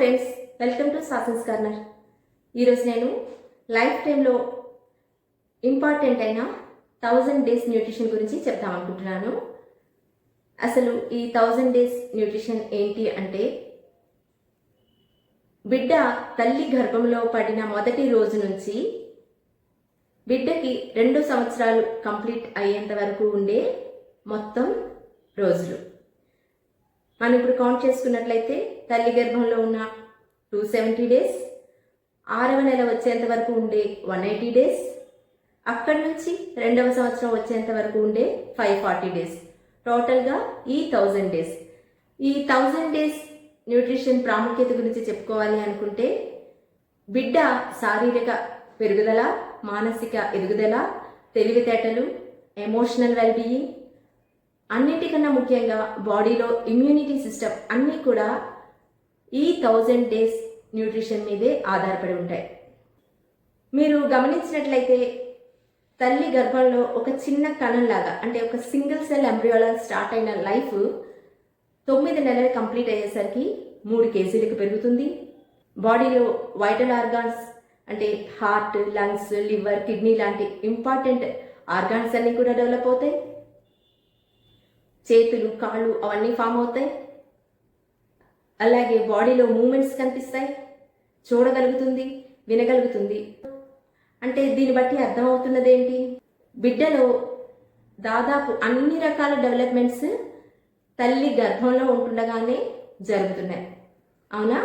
Friends, welcome to సాసన్స్ corner. ఈరోజు నేను లైఫ్ టైంలో ఇంపార్టెంట్ అయిన 1000 డేస్ న్యూట్రిషన్ గురించి చెప్తామనుకుంటున్నాను. అసలు ఈ 1000 డేస్ న్యూట్రిషన్ ఏంటి అంటే, బిడ్డ తల్లి గర్భంలో పడిన మొదటి రోజు నుంచి బిడ్డకి 2 సంవత్సరాలు కంప్లీట్ అయ్యేంత వరకు ఉండే మొత్తం రోజులు. మనం ఇప్పుడు కౌంట్ చేసుకున్నట్లయితే తల్లి గర్భంలో ఉన్న 270 డేస్, 6వ నెల వచ్చేంత వరకు ఉండే 180 డేస్, అక్కడి నుంచి 2వ సంవత్సరం వచ్చేంత వరకు ఉండే 540 డేస్, టోటల్గా ఈ 1000 డేస్. ఈ 1000 డేస్ న్యూట్రిషన్ ప్రాముఖ్యత గురించి చెప్పుకోవాలి అనుకుంటే, బిడ్డ శారీరక పెరుగుదల, మానసిక ఎదుగుదల, తెలివితేటలు, ఎమోషనల్ వెల్బీయింగ్, అన్నిటికన్నా ముఖ్యంగా బాడీలో ఇమ్యూనిటీ సిస్టమ్ అన్నీ కూడా ఈ 1000 డేస్ న్యూట్రిషన్ మీదే ఆధారపడి ఉంటాయి. మీరు గమనించినట్లయితే తల్లి గర్భంలో ఒక చిన్న కణంలాగా, అంటే ఒక సింగిల్ సెల్ ఎంబ్రియోలా స్టార్ట్ అయిన లైఫ్ 9 నెలలు కంప్లీట్ అయ్యేసరికి 3 కేజీలకు పెరుగుతుంది. బాడీలో వైటల్ ఆర్గాన్స్ అంటే హార్ట్, లంగ్స్, లివర్, కిడ్నీ లాంటి ఇంపార్టెంట్ ఆర్గాన్స్ అన్నీ కూడా డెవలప్ అవుతాయి. చేతులు, కాళ్ళు అవన్నీ ఫామ్ అవుతాయి. అలాగే బాడీలో మూమెంట్స్ కనిపిస్తాయి, చూడగలుగుతుంది, వినగలుగుతుంది. అంటే దీన్ని బట్టి అర్థమవుతున్నది ఏంటి? బిడ్డలో దాదాపు అన్ని రకాల డెవలప్మెంట్స్ తల్లి గర్భంలో ఉంటుండగానే జరుగుతున్నాయి. అవునా?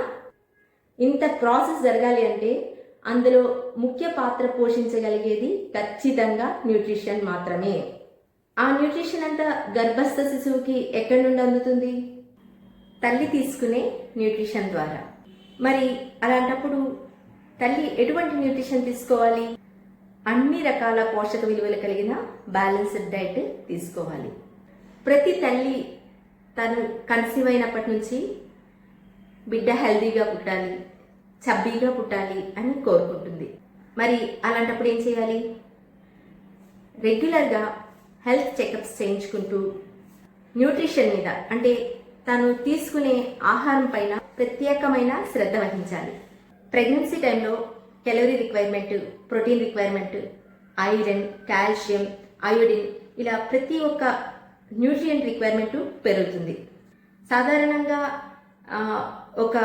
ఇంత ప్రాసెస్ జరగాలి అంటే అందులో ముఖ్య పాత్ర పోషించగలిగేది ఖచ్చితంగా న్యూట్రిషన్ మాత్రమే. ఆ న్యూట్రిషన్ అంతా గర్భస్థ శిశువుకి ఎక్కడి నుండి అందుతుంది? తల్లి తీసుకునే న్యూట్రిషన్ ద్వారా. మరి అలాంటప్పుడు తల్లి ఎటువంటి న్యూట్రిషన్ తీసుకోవాలి? అన్ని రకాల పోషక విలువలు కలిగిన బ్యాలెన్స్డ్ డైట్ తీసుకోవాలి. ప్రతి తల్లి తను కన్సీవ్ అయినప్పటి నుంచి బిడ్డ హెల్దీగా పుట్టాలి, చబ్బీగా పుట్టాలి అని కోరుకుంటుంది. మరి అలాంటప్పుడు ఏం చేయాలి? రెగ్యులర్గా హెల్త్ చెకప్స్ చేయించుకుంటూ న్యూట్రిషన్ మీద, అంటే తను తీసుకునే ఆహారం పైన ప్రత్యేకమైన శ్రద్ధ వహించాలి. ప్రెగ్నెన్సీ టైంలో calorie requirement, protein requirement, iron, calcium, iodine, ఇలా ప్రతి ఒక్క న్యూట్రియంట్ రిక్వైర్మెంట్ పెరుగుతుంది. సాధారణంగా ఒక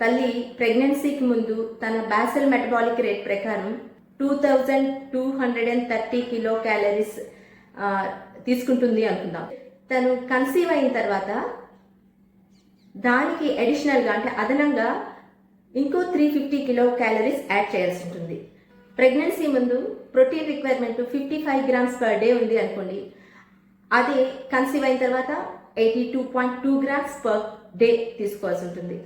తల్లి ప్రెగ్నెన్సీకి ముందు తన బాసల్ మెటబాలిక్ రేట్ ప్రకారం 2230 కిలో క్యాలరీస్ తీసుకుంటుంది అనుకుందాం. తను కన్సీవ్ అయిన తర్వాత దానికి అడిషనల్గా, అంటే అదనంగా ఇంకో 350 కిలో క్యాలరీస్ యాడ్ చేయాల్సి ఉంటుంది. ప్రెగ్నెన్సీ ముందు protein requirement 55 grams per day ఉంది అనుకోండి, అదే కన్సీవ్ అయిన తర్వాత 82.2 గ్రామ్స్ పర్ డే తీసుకోవాల్సి ఉంటుంది.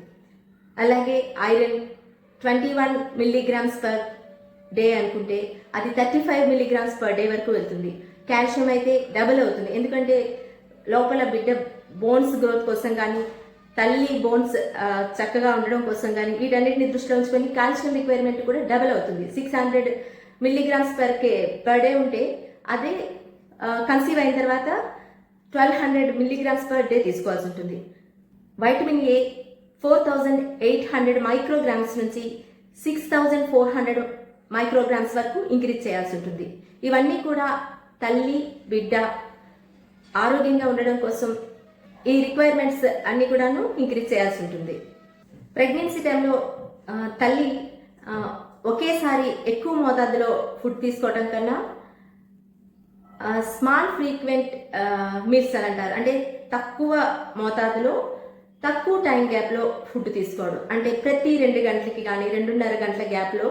అలాగే ఐరన్ 21 మిల్లీగ్రామ్స్ పర్ డే అనుకుంటే అది 35 మిల్లీగ్రామ్స్ పర్ డే వరకు వెళ్తుంది. కాల్షియం అయితే డబుల్ అవుతుంది, ఎందుకంటే లోపల బిడ్డ బోన్స్ గ్రోత్ కోసం కానీ, తల్లి బోన్స్ చక్కగా ఉండడం కోసం కానీ, వీటన్నిటిని దృష్టిలో ఉంచుకొని కాల్షియం రిక్వైర్మెంట్ కూడా డబుల్ అవుతుంది. 600 మిల్లీగ్రామ్స్ పర్ డే ఉంటే అదే కన్సీవ్ అయిన తర్వాత 1200 మిల్లీగ్రామ్స్ పర్ డే తీసుకోవాల్సి ఉంటుంది. వైటమిన్ ఏ 4800 మైక్రోగ్రామ్స్ నుంచి 6400 మైక్రోగ్రామ్స్ వరకు ఇంక్రీజ్ చేయాల్సి ఉంటుంది. ఇవన్నీ కూడా తల్లి బిడ్డ ఆరోగ్యంగా ఉండడం కోసం ఈ రిక్వైర్మెంట్స్ అన్ని కూడాను ఇంక్రీజ్ చేయాల్సి ఉంటుంది. ప్రెగ్నెన్సీ టైంలో తల్లి ఒకేసారి ఎక్కువ మోతాదులో ఫుడ్ తీసుకోవడం కన్నా స్మాల్ ఫ్రీక్వెంట్ మీల్స్ అని అంటారు, అంటే తక్కువ మోతాదులో తక్కువ టైం గ్యాప్లో ఫుడ్ తీసుకోవడం. అంటే ప్రతి 2 గంటలకి కానీ 2.5 గంటల గ్యాప్లో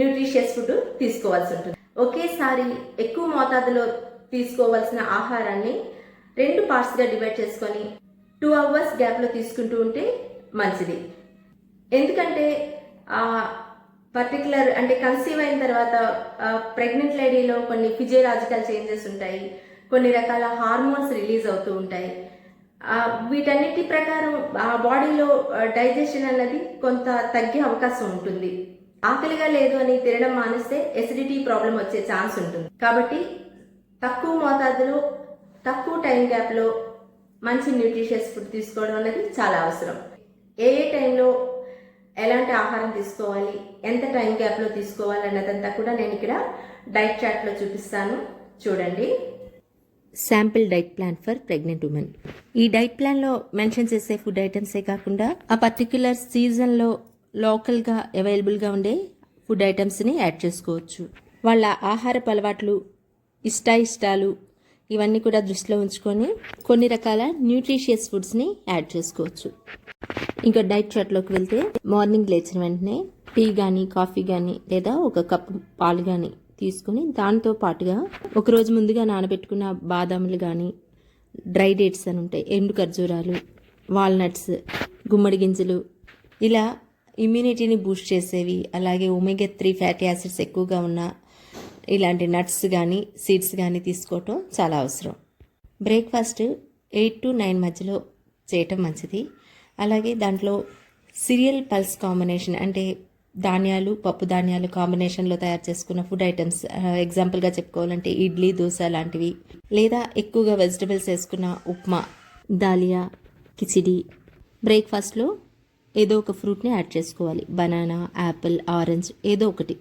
న్యూట్రిషియస్ ఫుడ్ తీసుకోవాల్సి ఉంటుంది. ఒకేసారి ఎక్కువ మోతాదులో తీసుకోవాల్సిన ఆహారాన్ని 2 పార్ట్స్గా డివైడ్ చేసుకొని 2 అవర్స్ గ్యాప్లో తీసుకుంటూ ఉంటే మంచిది. ఎందుకంటే పర్టికులర్, అంటే కన్సీవ్ అయిన తర్వాత ప్రెగ్నెంట్ లేడీలో కొన్ని ఫిజియోలాజికల్ చేంజెస్ ఉంటాయి, కొన్ని రకాల హార్మోన్స్ రిలీజ్ అవుతూ ఉంటాయి. వీటన్నిటి ప్రకారం ఆ బాడీలో డైజెషన్ అన్నది కొంత తగ్గే అవకాశం ఉంటుంది. ఆకలిగా లేదు అని తినడం మానేస్తే ఎసిడిటీ ప్రాబ్లం వచ్చే ఛాన్స్ ఉంటుంది. కాబట్టి తక్కువ మోతాదులో తక్కువ టైం గ్యాప్లో మంచి న్యూట్రిషియస్ ఫుడ్ తీసుకోవడం అనేది చాలా అవసరం. ఏ టైంలో ఎలాంటి ఆహారం తీసుకోవాలి, ఎంత టైం గ్యాప్లో తీసుకోవాలి అన్నదంతా కూడా నేను ఇక్కడ డైట్ చార్ట్లో చూపిస్తాను, చూడండి. Sample diet plan for pregnant women. ఈ డైట్ ప్లాన్లో మెన్షన్ చేసే ఫుడ్ ఐటమ్సే కాకుండా ఆ పర్టిక్యులర్ సీజన్లో లోకల్గా అవైలబుల్గా ఉండే ఫుడ్ ఐటమ్స్ని యాడ్ చేసుకోవచ్చు. వాళ్ళ ఆహారపు అలవాట్లు, ఇష్టాలు ఇవన్నీ కూడా దృష్టిలో ఉంచుకొని కొన్ని రకాల న్యూట్రిషియస్ ఫుడ్స్ని యాడ్ చేసుకోవచ్చు. ఇంకా డైట్ చార్ట్లోకి వెళ్తే మార్నింగ్ లేచిన వెంటనే టీ కానీ కాఫీ కానీ లేదా ఒక కప్పు పాలు కానీ తీసుకుని దాంతో పాటుగా ఒకరోజు ముందుగా నానబెట్టుకున్న బాదాములు కానీ, డ్రై డేట్స్ అని ఉంటాయి, ఎండు ఖర్జూరాలు, వాల్నట్స్, గుమ్మడి గింజలు, ఇలా ఇమ్యూనిటీని బూస్ట్ చేసేవి, అలాగే ఒమేగా 3 ఫ్యాటీ యాసిడ్స్ ఎక్కువగా ఉన్న ఇలాంటి నట్స్ కానీ సీడ్స్ కానీ తీసుకోవటం చాలా అవసరం. బ్రేక్ఫాస్ట్ 8 to 9 మధ్యలో చేయటం మంచిది. అలాగే దాంట్లో సిరియల్ పల్స్ కాంబినేషన్ అంటే ధాన్యాలు, పప్పు ధాన్యాలు కాంబినేషన్లో తయారు చేసుకున్న ఫుడ్ ఐటమ్స్, ఎగ్జాంపుల్గా చెప్పుకోవాలంటే ఇడ్లీ, దోశ లాంటివి, లేదా ఎక్కువగా వెజిటబుల్స్ వేసుకున్న ఉప్మా, దాలియా, కిచిడి. బ్రేక్ఫాస్ట్లో ఏదో ఒక ఫ్రూట్ని యాడ్ చేసుకోవాలి, బనానా, యాపిల్, ఆరెంజ్ ఏదో ఒకటి.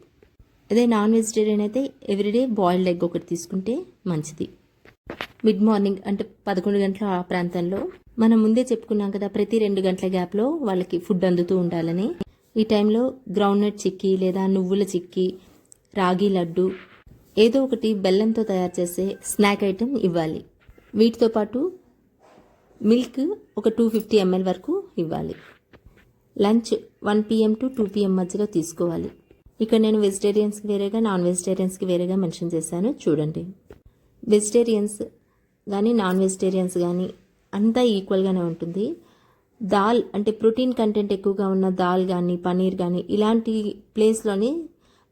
అదే నాన్ వెజిటేరియన్ అయితే ఎవ్రీడే బాయిల్డ్ ఎగ్ ఒకటి తీసుకుంటే మంచిది. మిడ్ మార్నింగ్ అంటే 11 గంటల ఆ ప్రాంతంలో మనం ముందే చెప్పుకున్నాం కదా, ప్రతి 2 గంటల గ్యాప్లో వాళ్ళకి ఫుడ్ అందుతూ ఉండాలని. ఈ టైంలో గ్రౌండ్నట్ చిక్కీ లేదా నువ్వుల చిక్కీ, రాగి లడ్డు ఏదో ఒకటి బెల్లంతో తయారు చేసే స్నాక్ ఐటెం ఇవ్వాలి. వీటితో పాటు మిల్క్ ఒక 250 ml వరకు ఇవ్వాలి. లంచ్ 1 PM to 2 PM మధ్యలో తీసుకోవాలి. ఇక్కడ నేను వెజిటేరియన్స్కి వేరేగా, నాన్ వెజిటేరియన్స్కి వేరేగా మెన్షన్ చేశాను, చూడండి. వెజిటేరియన్స్ కానీ నాన్ వెజిటేరియన్స్ కానీ అంతా ఈక్వల్గానే ఉంటుంది. దాల్ అంటే ప్రోటీన్ కంటెంట్ ఎక్కువగా ఉన్న దాల్ కానీ, పనీర్ కానీ ఇలాంటి ప్లేస్లోని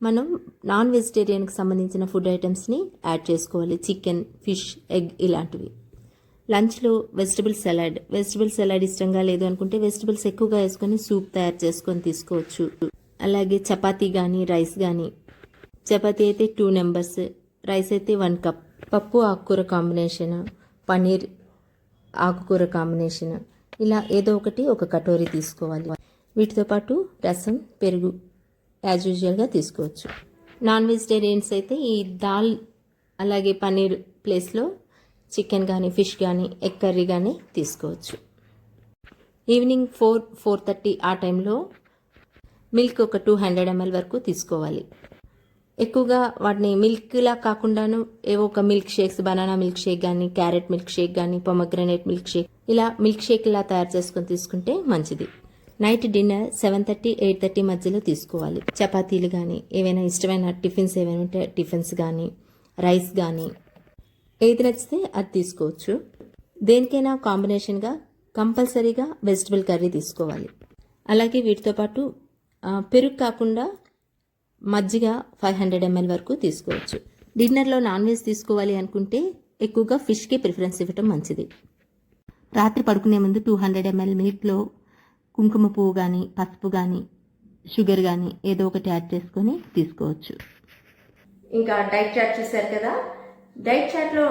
మనం నాన్ వెజిటేరియన్కి సంబంధించిన ఫుడ్ ఐటమ్స్ని యాడ్ చేసుకోవాలి, చికెన్, ఫిష్, ఎగ్ ఇలాంటివి. లంచ్లో వెజిటబుల్ సలాడ్ ఇష్టంగా లేదు అనుకుంటే వెజిటబుల్స్ ఎక్కువగా వేసుకొని సూప్ తయారు చేసుకొని తీసుకోవచ్చు. అలాగే చపాతీ కానీ, రైస్ కానీ, చపాతీ అయితే 2 numbers, రైస్ అయితే 1 cup, పప్పు ఆకుకూర కాంబినేషన్, పనీర్ ఆకుకూర కాంబినేషన్, ఇలా ఏదో ఒకటి ఒక కటోరీ తీసుకోవాలి. వీటితో పాటు రసం, పెరుగు యాజ్ యూజువల్గా తీసుకోవచ్చు. నాన్ వెజిటేరియన్స్ అయితే ఈ దాల్ అలాగే పనీర్ ప్లేస్లో చికెన్ కానీ, ఫిష్ కానీ, ఎగ్ కర్రీ కానీ తీసుకోవచ్చు. ఈవినింగ్ 4-4:30 ఆ టైంలో మిల్క్ ఒక 200 ml వరకు తీసుకోవాలి. ఎక్కువగా వాటిని మిల్క్లా కాకుండాను ఏవో ఒక milk shakes, banana milk shake కానీ, క్యారెట్ మిల్క్ షేక్ కానీ, పొమగ్రనేట్ మిల్క్ షేక్, ఇలా మిల్క్ షేక్లా తయారు చేసుకొని తీసుకుంటే మంచిది. నైట్ డిన్నర్ 7:30-8:30 మధ్యలో తీసుకోవాలి. చపాతీలు కానీ, ఏవైనా ఇష్టమైన టిఫిన్స్ ఏమైనా ఉంటే టిఫిన్స్ కానీ, రైస్ కానీ ఏది నచ్చితే అది తీసుకోవచ్చు. దేనికైనా కాంబినేషన్గా కంపల్సరీగా వెజిటబుల్ కర్రీ తీసుకోవాలి. అలాగే వీటితో పాటు పెరుగు కాకుండా మజ్జిగ 500 ml వరకు తీసుకోవచ్చు. డిన్నర్లో నాన్ వెజ్ తీసుకోవాలి అనుకుంటే ఎక్కువగా ఫిష్కి ప్రిఫరెన్స్ ఇవ్వటం మంచిది. రాత్రి పడుకునే ముందు 200 ml మిల్క్లో కుంకుమ పువ్వు కానీ, పసుపు కానీ, షుగర్ కానీ ఏదో ఒకటి యాడ్ చేసుకొని తీసుకోవచ్చు. ఇంకా డైట్ చార్ట్ చూశారు కదా. డైట్ చార్ట్లో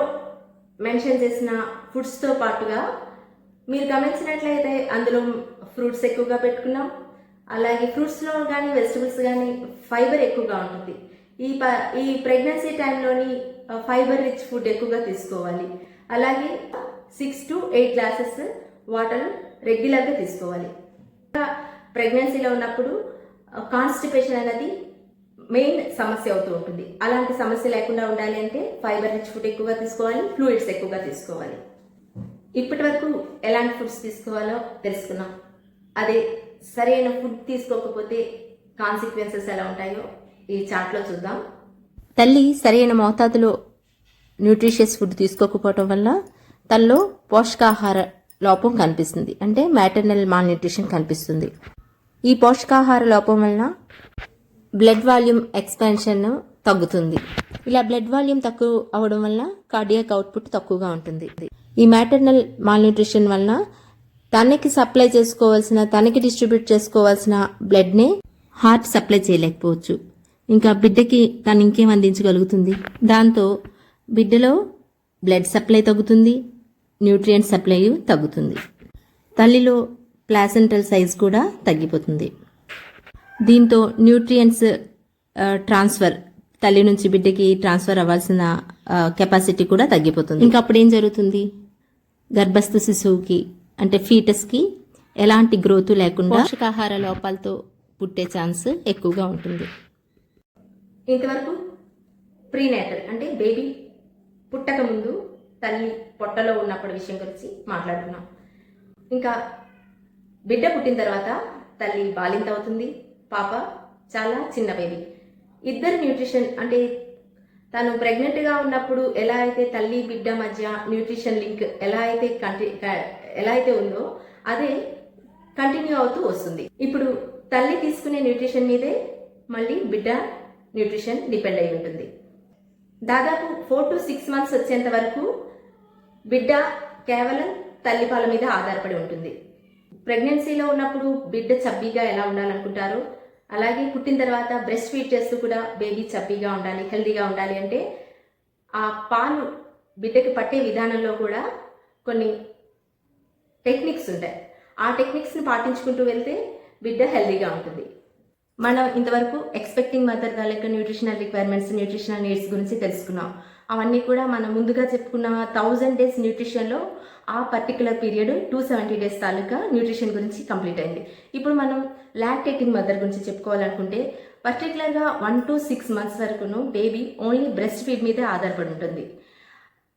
మెన్షన్ చేసిన ఫుడ్స్తో పాటుగా మీరు గమనించినట్లయితే అందులో ఫ్రూట్స్ ఎక్కువగా పెట్టుకున్నాం. అలాగే ఫ్రూట్స్లో కానీ వెజిటబుల్స్ కానీ ఫైబర్ ఎక్కువగా ఉంటుంది. ఈ ప్రెగ్నెన్సీ టైంలోని ఫైబర్ రిచ్ ఫుడ్ ఎక్కువగా తీసుకోవాలి. అలాగే 6 to 8 glasses వాటర్ రెగ్యులర్గా తీసుకోవాలి. ప్రెగ్నెన్సీలో ఉన్నప్పుడు కాన్స్టిపేషన్ అనేది మెయిన్ సమస్య అవుతూ ఉంటుంది. అలాంటి సమస్య లేకుండా ఉండాలి అంటే ఫైబర్ రిచ్ ఫుడ్ ఎక్కువగా తీసుకోవాలి, ఫ్లూయిడ్స్ ఎక్కువగా తీసుకోవాలి. ఇప్పటి వరకు ఎలాంటి ఫుడ్స్ తీసుకోవాలో తెలుసుకున్నాం. అదే సరైన ఫుడ్ తీసుకోకపోతే కాన్సిక్వెన్సెస్ ఎలా ఉంటాయో ఈ చార్ట్లో చూద్దాం. తల్లి సరైన మోతాదులో న్యూట్రిషియస్ ఫుడ్ తీసుకోకపోవటం వల్ల తనలో పోషకాహార లోపం కనిపిస్తుంది, అంటే మ్యాటర్నల్ మాల్ న్యూట్రిషన్ కనిపిస్తుంది. ఈ పోషకాహార లోపం వలన బ్లడ్ వాల్యూమ్ ఎక్స్పాన్షన్ తగ్గుతుంది. ఇలా బ్లడ్ వాల్యూమ్ తక్కువ అవడం వల్ల కార్డియాక్ అవుట్పుట్ తక్కువగా ఉంటుంది. ఈ మ్యాటర్నల్ మాల్ న్యూట్రిషన్ వలన తనకి సప్లై చేసుకోవాల్సిన, తనకి డిస్ట్రిబ్యూట్ చేసుకోవాల్సిన బ్లడ్ని హార్ట్ సప్లై చేయలేకపోవచ్చు. ఇంకా బిడ్డకి తను ఇంకేం అందించగలుగుతుంది? దాంతో బిడ్డలో బ్లడ్ సప్లై తగ్గుతుంది, న్యూట్రియంట్ సప్లై తగ్గుతుంది. తల్లిలో ప్లాసెంటల్ సైజ్ కూడా తగ్గిపోతుంది. దీంతో న్యూట్రియంట్స్ ట్రాన్స్ఫర్ తల్లి నుంచి బిడ్డకి ట్రాన్స్ఫర్ అవ్వాల్సిన కెపాసిటీ కూడా తగ్గిపోతుంది. ఇంకా అప్పుడు ఏం జరుగుతుంది, గర్భస్థ శిశువుకి అంటే ఫీటస్కి ఎలాంటి గ్రోత్ లేకుండా పోషకాహార లోపాలతో పుట్టే ఛాన్స్ ఎక్కువగా ఉంటుంది. ఇంతవరకు ప్రీనేటల్ అంటే బేబీ పుట్టక ముందు తల్లి పొట్టలో ఉన్నప్పటి విషయం గురించి మాట్లాడుకున్నాం. ఇంకా బిడ్డ పుట్టిన తర్వాత తల్లి బాలింత అవుతుంది, పాప చాలా చిన్న బేబీ. ఇద్దరు న్యూట్రిషన్ అంటే తను ప్రెగ్నెంట్గా ఉన్నప్పుడు ఎలా అయితే తల్లి బిడ్డ మధ్య న్యూట్రిషన్ లింక్ ఎలా అయితే ఉందో అదే కంటిన్యూ అవుతూ వస్తుంది. ఇప్పుడు తల్లి తీసుకునే న్యూట్రిషన్ మీదే మళ్ళీ బిడ్డ న్యూట్రిషన్ డిపెండ్ అయి ఉంటుంది. దాదాపు 4 to 6 months వచ్చేంత వరకు బిడ్డ కేవలం తల్లిపాల మీద ఆధారపడి ఉంటుంది. ప్రెగ్నెన్సీలో ఉన్నప్పుడు బిడ్డ చబ్బీగా ఎలా ఉండాలనుకుంటారో అలాగే పుట్టిన తర్వాత బ్రెస్ట్ ఫీడ్ చేస్తూ కూడా బేబీ చబ్బీగా ఉండాలి, హెల్దీగా ఉండాలి అంటే ఆ పాలు బిడ్డకి పట్టే విధానంలో కూడా కొన్ని టెక్నిక్స్ ఉంటాయి. ఆ టెక్నిక్స్ని పాటించుకుంటూ వెళ్తే బిడ్డ హెల్దీగా ఉంటుంది. మనం ఇంతవరకు ఎక్స్పెక్టింగ్ మదర్ తాలూకా న్యూట్రిషనల్ రిక్వైర్మెంట్స్, న్యూట్రిషనల్ నీడ్స్ గురించి తెలుసుకున్నాం. అవన్నీ కూడా మనం ముందుగా చెప్పుకున్న 1000 days న్యూట్రిషన్లో ఆ పర్టికులర్ పీరియడ్ 270 days తాలూకా న్యూట్రిషన్ గురించి కంప్లీట్ అయింది. ఇప్పుడు మనం లాక్టేటింగ్ మదర్ గురించి చెప్పుకోవాలనుకుంటే పర్టికులర్గా 1 to 6 months వరకును బేబీ ఓన్లీ బ్రెస్ట్ ఫీడ్ మీదే ఆధారపడి ఉంటుంది.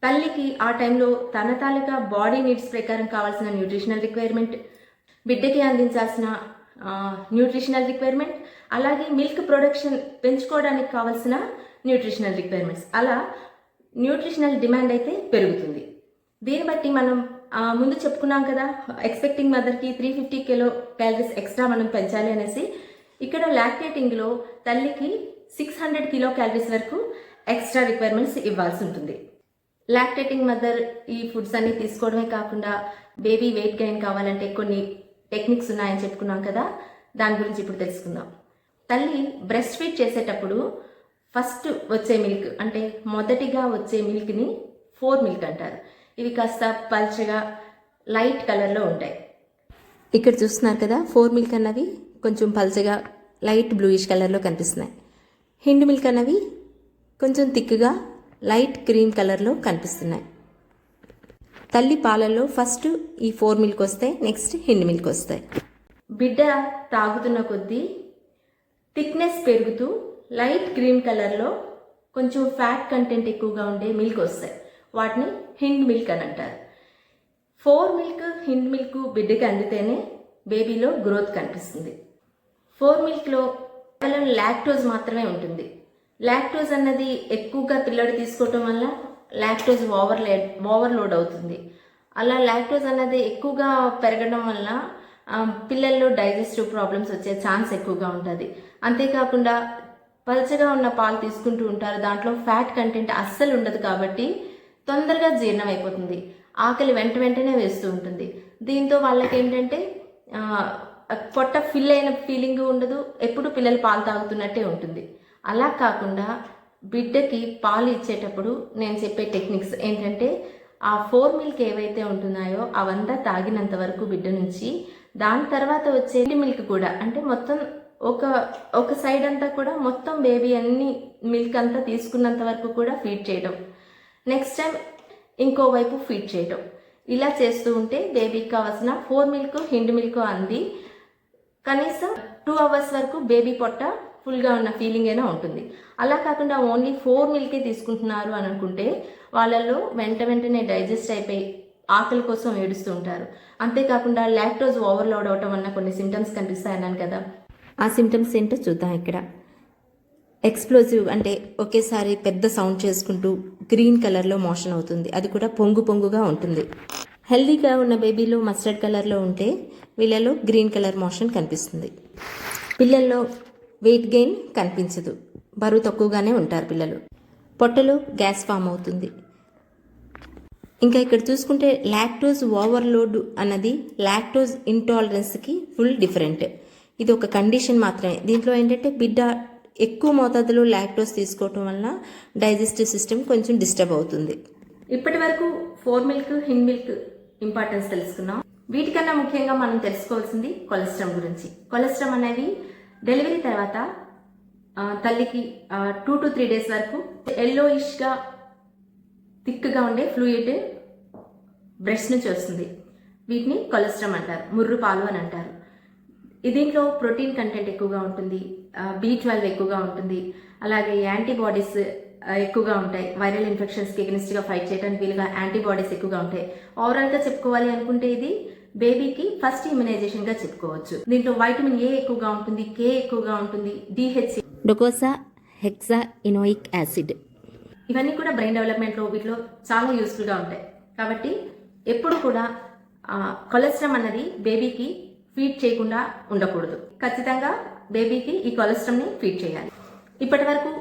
తల్లికి ఆ టైంలో తన తాలూకా బాడీ నీడ్స్ ప్రకారం కావాల్సిన న్యూట్రిషనల్ రిక్వైర్మెంట్, బిడ్డకి అందించాల్సిన న్యూట్రిషనల్ రిక్వైర్మెంట్, అలాగే మిల్క్ ప్రొడక్షన్ పెంచుకోవడానికి కావాల్సిన న్యూట్రిషనల్ రిక్వైర్మెంట్స్, అలా న్యూట్రిషనల్ డిమాండ్ అయితే పెరుగుతుంది. దీన్ని బట్టి మనం ముందు చెప్పుకున్నాం కదా, ఎక్స్పెక్టింగ్ మదర్కి 350 kcal ఎక్స్ట్రా మనం పెంచాలి అనేసి. ఇక్కడ లాక్టేటింగ్లో తల్లికి 600 kcal వరకు ఎక్స్ట్రా రిక్వైర్మెంట్స్ ఇవ్వాల్సి ఉంటుంది. లాక్టేటింగ్ మదర్ ఈ ఫుడ్స్ అన్ని తీసుకోవడమే కాకుండా బేబీ వెయిట్ గెయిన్ కావాలంటే కొన్ని టెక్నిక్స్ ఉన్నాయని చెప్పుకున్నాం కదా, దాని గురించి ఇప్పుడు తెలుసుకుందాం. తల్లి బ్రెస్ట్ ఫీడ్ చేసేటప్పుడు ఫస్ట్ వచ్చే మిల్క్ అంటే మొదటిగా వచ్చే మిల్క్ని 4 milk అంటారు. ఇవి కాస్త పల్చగా లైట్ కలర్లో ఉంటాయి. ఇక్కడ చూస్తున్నారు కదా, 4 milk అన్నవి కొంచెం పల్చగా లైట్ బ్లూయిష్ కలర్లో కనిపిస్తున్నాయి. హిండ్ మిల్క్ అన్నవి కొంచెం థిక్గా లైట్ క్రీమ్ కలర్లో కనిపిస్తున్నాయి. తల్లి పాలల్లో ఫస్ట్ ఈ 4 milk వస్తాయి, నెక్స్ట్ హిండ్ మిల్క్ వస్తాయి. బిడ్డ తాగుతున్న కొద్దీ థిక్నెస్ పెరుగుతూ లైట్ క్రీమ్ కలర్లో కొంచెం ఫ్యాట్ కంటెంట్ ఎక్కువగా ఉండే మిల్క్ వస్తాయి. వాటిని హిండ్ మిల్క్ అని అంటారు. 4 milk హిండ్ మిల్క్ బిడ్డకి అందితేనే బేబీలో గ్రోత్ కనిపిస్తుంది. 4 milkలో కేవలం లాక్టోజ్ మాత్రమే ఉంటుంది. లాక్టోజ్ అన్నది ఎక్కువగా పిల్లడు తీసుకోవటం వల్ల లాక్టోజ్ ఓవర్లోడ్ అవుతుంది. అలా లాక్టోజ్ అన్నది ఎక్కువగా పెరగడం వల్ల పిల్లల్లో డైజెస్టివ్ ప్రాబ్లమ్స్ వచ్చే ఛాన్స్ ఎక్కువగా ఉంటుంది. అంతేకాకుండా పల్చగా ఉన్న పాలు తీసుకుంటూ ఉంటారు, దాంట్లో ఫ్యాట్ కంటెంట్ అస్సలు ఉండదు కాబట్టి తొందరగా జీర్ణం అయిపోతుంది, ఆకలి వెంటనే వేస్తూ ఉంటుంది. దీంతో వాళ్ళకి ఏంటంటే పొట్ట ఫిల్ అయిన ఫీలింగ్ ఉండదు, ఎప్పుడు పిల్లలు పాలు తాగుతున్నట్టే ఉంటుంది. అలా కాకుండా బిడ్డకి పాలు ఇచ్చేటప్పుడు నేను చెప్పే టెక్నిక్స్ ఏంటంటే ఆ 4 milk ఏవైతే ఉంటున్నాయో అవంతా తాగినంత వరకు బిడ్డ నుంచి, దాని తర్వాత వచ్చే మిల్క్ కూడా అంటే మొత్తం ఒక సైడ్ అంతా కూడా మొత్తం బేబీ అన్ని మిల్క్ అంతా తీసుకున్నంత వరకు కూడా ఫీడ్ చేయడం, నెక్స్ట్ టైం ఇంకోవైపు ఫీడ్ చేయడం, ఇలా చేస్తూ ఉంటే బేబీకి కావాల్సిన 4 milk హిండ్ మిల్క్ అంది కనీసం 2 hours వరకు బేబీ పొట్ట ఫుల్గా ఉన్న ఫీలింగ్ అయినా ఉంటుంది. అలా కాకుండా ఓన్లీ 4 milk తీసుకుంటున్నారు అని అనుకుంటే వాళ్ళల్లో వెంటనే డైజెస్ట్ అయిపోయి ఆకలి కోసం ఏడుస్తూ ఉంటారు. అంతేకాకుండా లాక్టోజ్ ఓవర్లోడ్ అవటం వల్ల కొన్ని సిమ్టమ్స్ కనిపిస్తాయి అన్నాను కదా, ఆ సిమ్టమ్స్ ఏంటో చూద్దాం. ఇక్కడ ఎక్స్ప్లోజివ్ అంటే ఒకేసారి పెద్ద సౌండ్ చేసుకుంటూ గ్రీన్ కలర్లో మోషన్ అవుతుంది, అది కూడా పొంగుగా ఉంటుంది. హెల్దీగా ఉన్న బేబీలో మస్టర్డ్ కలర్లో ఉంటే వీళ్ళలో గ్రీన్ కలర్ మోషన్ కనిపిస్తుంది. పిల్లల్లో వెయిట్ గెయిన్ కనిపించదు, బరువు తక్కువగానే ఉంటారు పిల్లలు. పొట్టలో గ్యాస్ ఫామ్ అవుతుంది. ఇంకా ఇక్కడ చూసుకుంటే లాక్టోజ్ ఓవర్లోడ్ అన్నది లాక్టోజ్ ఇంటాలరెన్స్కి ఫుల్ డిఫరెంట్. ఇది ఒక కండిషన్ మాత్రమే. దీంట్లో ఏంటంటే బిడ్డ ఎక్కువ మోతాదులో లాక్టోజ్ తీసుకోవటం వల్ల డైజెస్టివ్ సిస్టమ్ కొంచెం డిస్టర్బ్ అవుతుంది. ఇప్పటి వరకు 4 milk హిండ్ మిల్క్ ఇంపార్టెన్స్ తెలుసుకున్నాం. వీటికన్నా ముఖ్యంగా మనం తెలుసుకోవాల్సింది కొలెస్ట్రాల్ గురించి. కొలెస్ట్రాల్ అనేవి డెలివరీ తర్వాత తల్లికి 2 to 3 days వరకు ఎల్లోయిష్గా థిక్గా ఉండే ఫ్లూయిడ్ బ్రెస్ట్ నుంచి వస్తుంది. వీటిని కొలెస్ట్రామ్ అంటారు, ముర్రు పాలు అని అంటారు. దీంట్లో ప్రోటీన్ కంటెంట్ ఎక్కువగా ఉంటుంది, B12 ఎక్కువగా ఉంటుంది, అలాగే యాంటీబాడీస్ ఎక్కువగా ఉంటాయి. వైరల్ ఇన్ఫెక్షన్స్కి ఎగనిస్ట్గా ఫైట్ చేయడానికి వీలుగా యాంటీబాడీస్ ఎక్కువగా ఉంటాయి. ఓవరాల్గా చెప్పుకోవాలి అనుకుంటే ఇది బేబీకి ఫస్ట్ ఇమ్యునైజేషన్గా చెప్పుకోవచ్చు. దీంట్లో వైటమిన్ ఏ ఎక్కువగా ఉంటుంది, కే ఎక్కువగా ఉంటుంది, DHC, డొకోసా హెక్సా ఇనోయిక్ యాసిడ్, ఇవన్నీ కూడా బ్రెయిన్ డెవలప్మెంట్లో వీటిలో చాలా యూస్ఫుల్గా ఉంటాయి. కాబట్టి ఎప్పుడు కూడా కొలెస్ట్రామ్ అన్నది బేబీకి ఫీడ్ చేయకుండా ఉండకూడదు. ఖచ్చితంగా బేబీకి ఈ కొలెస్ట్రామ్ని ఫీడ్ చేయాలి. ఇప్పటి వరకు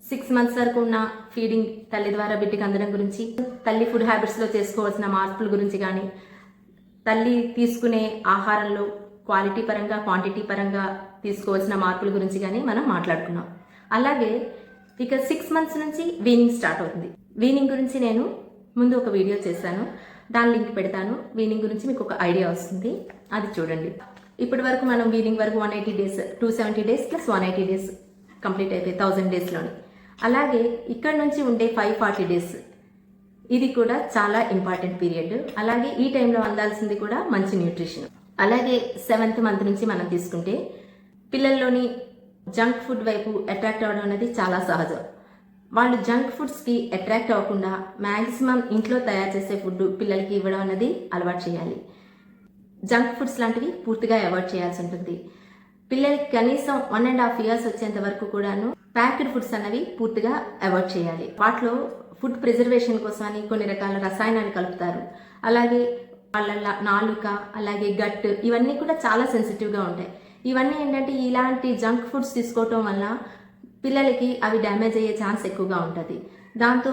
6 months వరకు ఉన్న ఫీడింగ్ తల్లి ద్వారా బిడ్డకి అందడం గురించి, తల్లి ఫుడ్ హ్యాబిట్స్లో చేసుకోవాల్సిన మార్పుల గురించి కానీ, తల్లి తీసుకునే ఆహారంలో క్వాలిటీ పరంగా క్వాంటిటీ పరంగా తీసుకోవాల్సిన మార్పుల గురించి కానీ మనం మాట్లాడుకున్నాం. అలాగే ఇక 6 months నుంచి వీనింగ్ స్టార్ట్ అవుతుంది. వీనింగ్ గురించి నేను ముందు ఒక వీడియో చేశాను, దాని లింక్ పెడతాను. వీనింగ్ గురించి మీకు ఒక ఐడియా వస్తుంది, అది చూడండి. ఇప్పటి వరకు మనం వీనింగ్ వరకు 180 days, 270 days plus 180 days complete అయిపోయి 1000 daysలోని. అలాగే ఇక్కడ నుంచి ఉండే 540 days, ఇది కూడా చాలా ఇంపార్టెంట్ పీరియడ్. అలాగే ఈ టైంలో అందాల్సింది కూడా మంచి న్యూట్రిషన్. అలాగే 7th month నుంచి మనం తీసుకుంటే పిల్లల్లోని జంక్ ఫుడ్ వైపు అట్రాక్ట్ అవ్వడం అనేది చాలా సహజం. వాళ్ళు జంక్ ఫుడ్స్కి అట్రాక్ట్ అవ్వకుండా మ్యాక్సిమం ఇంట్లో తయారు చేసే ఫుడ్ పిల్లలకి ఇవ్వడం అనేది అలవాటు చేయాలి. జంక్ ఫుడ్స్ లాంటివి పూర్తిగా అవాయిడ్ చేయాల్సి ఉంటుంది. పిల్లలకి కనీసం 1.5 years వచ్చేంత వరకు కూడాను ప్యాక్డ్ ఫుడ్స్ అన్నవి పూర్తిగా అవాయిడ్ చేయాలి. వాటిలో ఫుడ్ ప్రిజర్వేషన్ కోసమని కొన్ని రకాల రసాయనాలు కలుపుతారు. అలాగే వాళ్ళ నాలుక, అలాగే గట్, ఇవన్నీ కూడా చాలా సెన్సిటివ్గా ఉంటాయి. ఇవన్నీ ఏంటంటే ఇలాంటి జంక్ ఫుడ్స్ తీసుకోవటం వల్ల పిల్లలకి అవి డ్యామేజ్ అయ్యే ఛాన్స్ ఎక్కువగా ఉంటుంది. దాంతో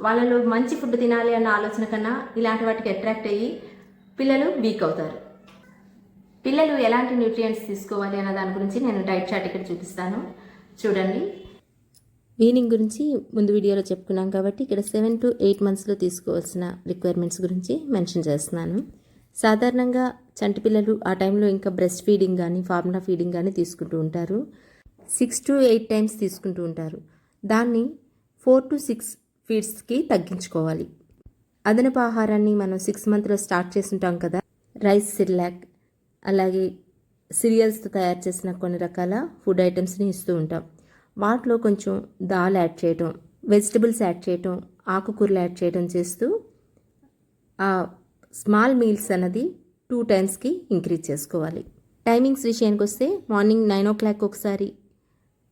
వాళ్ళలో మంచి ఫుడ్ తినాలి అన్న ఆలోచన కన్నా ఇలాంటి వాటికి అట్రాక్ట్ అయ్యి పిల్లలు వీక్ అవుతారు. పిల్లలు ఎలాంటి న్యూట్రియంట్స్ తీసుకోవాలి అన్న దాని గురించి నేను డైట్ చార్ట్ ఇక్కడ చూపిస్తాను, చూడండి. వీనింగ్ గురించి ముందు వీడియోలో చెప్పుకున్నాం కాబట్టి ఇక్కడ 7 to 8 monthsలో తీసుకోవాల్సిన రిక్వైర్మెంట్స్ గురించి మెన్షన్ చేస్తున్నాను. సాధారణంగా చంటి పిల్లలు ఆ టైంలో ఇంకా బ్రెస్ట్ ఫీడింగ్ కానీ ఫార్ములా ఫీడింగ్ కానీ తీసుకుంటూ ఉంటారు. 6 to 8 times తీసుకుంటూ ఉంటారు. దాన్ని 4 to 6 feedsకి తగ్గించుకోవాలి. అదనపు ఆహారాన్ని మనం 6 monthsలో స్టార్ట్ చేస్తుంటాం కదా, రైస్, సిర్లాక్, అలాగే సిరియల్స్తో తయారు చేసిన కొన్ని రకాల ఫుడ్ ఐటమ్స్ని ఇస్తూ ఉంటాం. వాటిలో కొంచెం దాల్ యాడ్ చేయటం, వెజిటబుల్స్ యాడ్ చేయటం, ఆకుకూరలు యాడ్ చేయటం చేస్తూ ఆ స్మాల్ మీల్స్ అన్నది 2 timesకి ఇంక్రీజ్ చేసుకోవాలి. టైమింగ్స్ విషయానికి వస్తే మార్నింగ్ 9 o'clock ఒకసారి,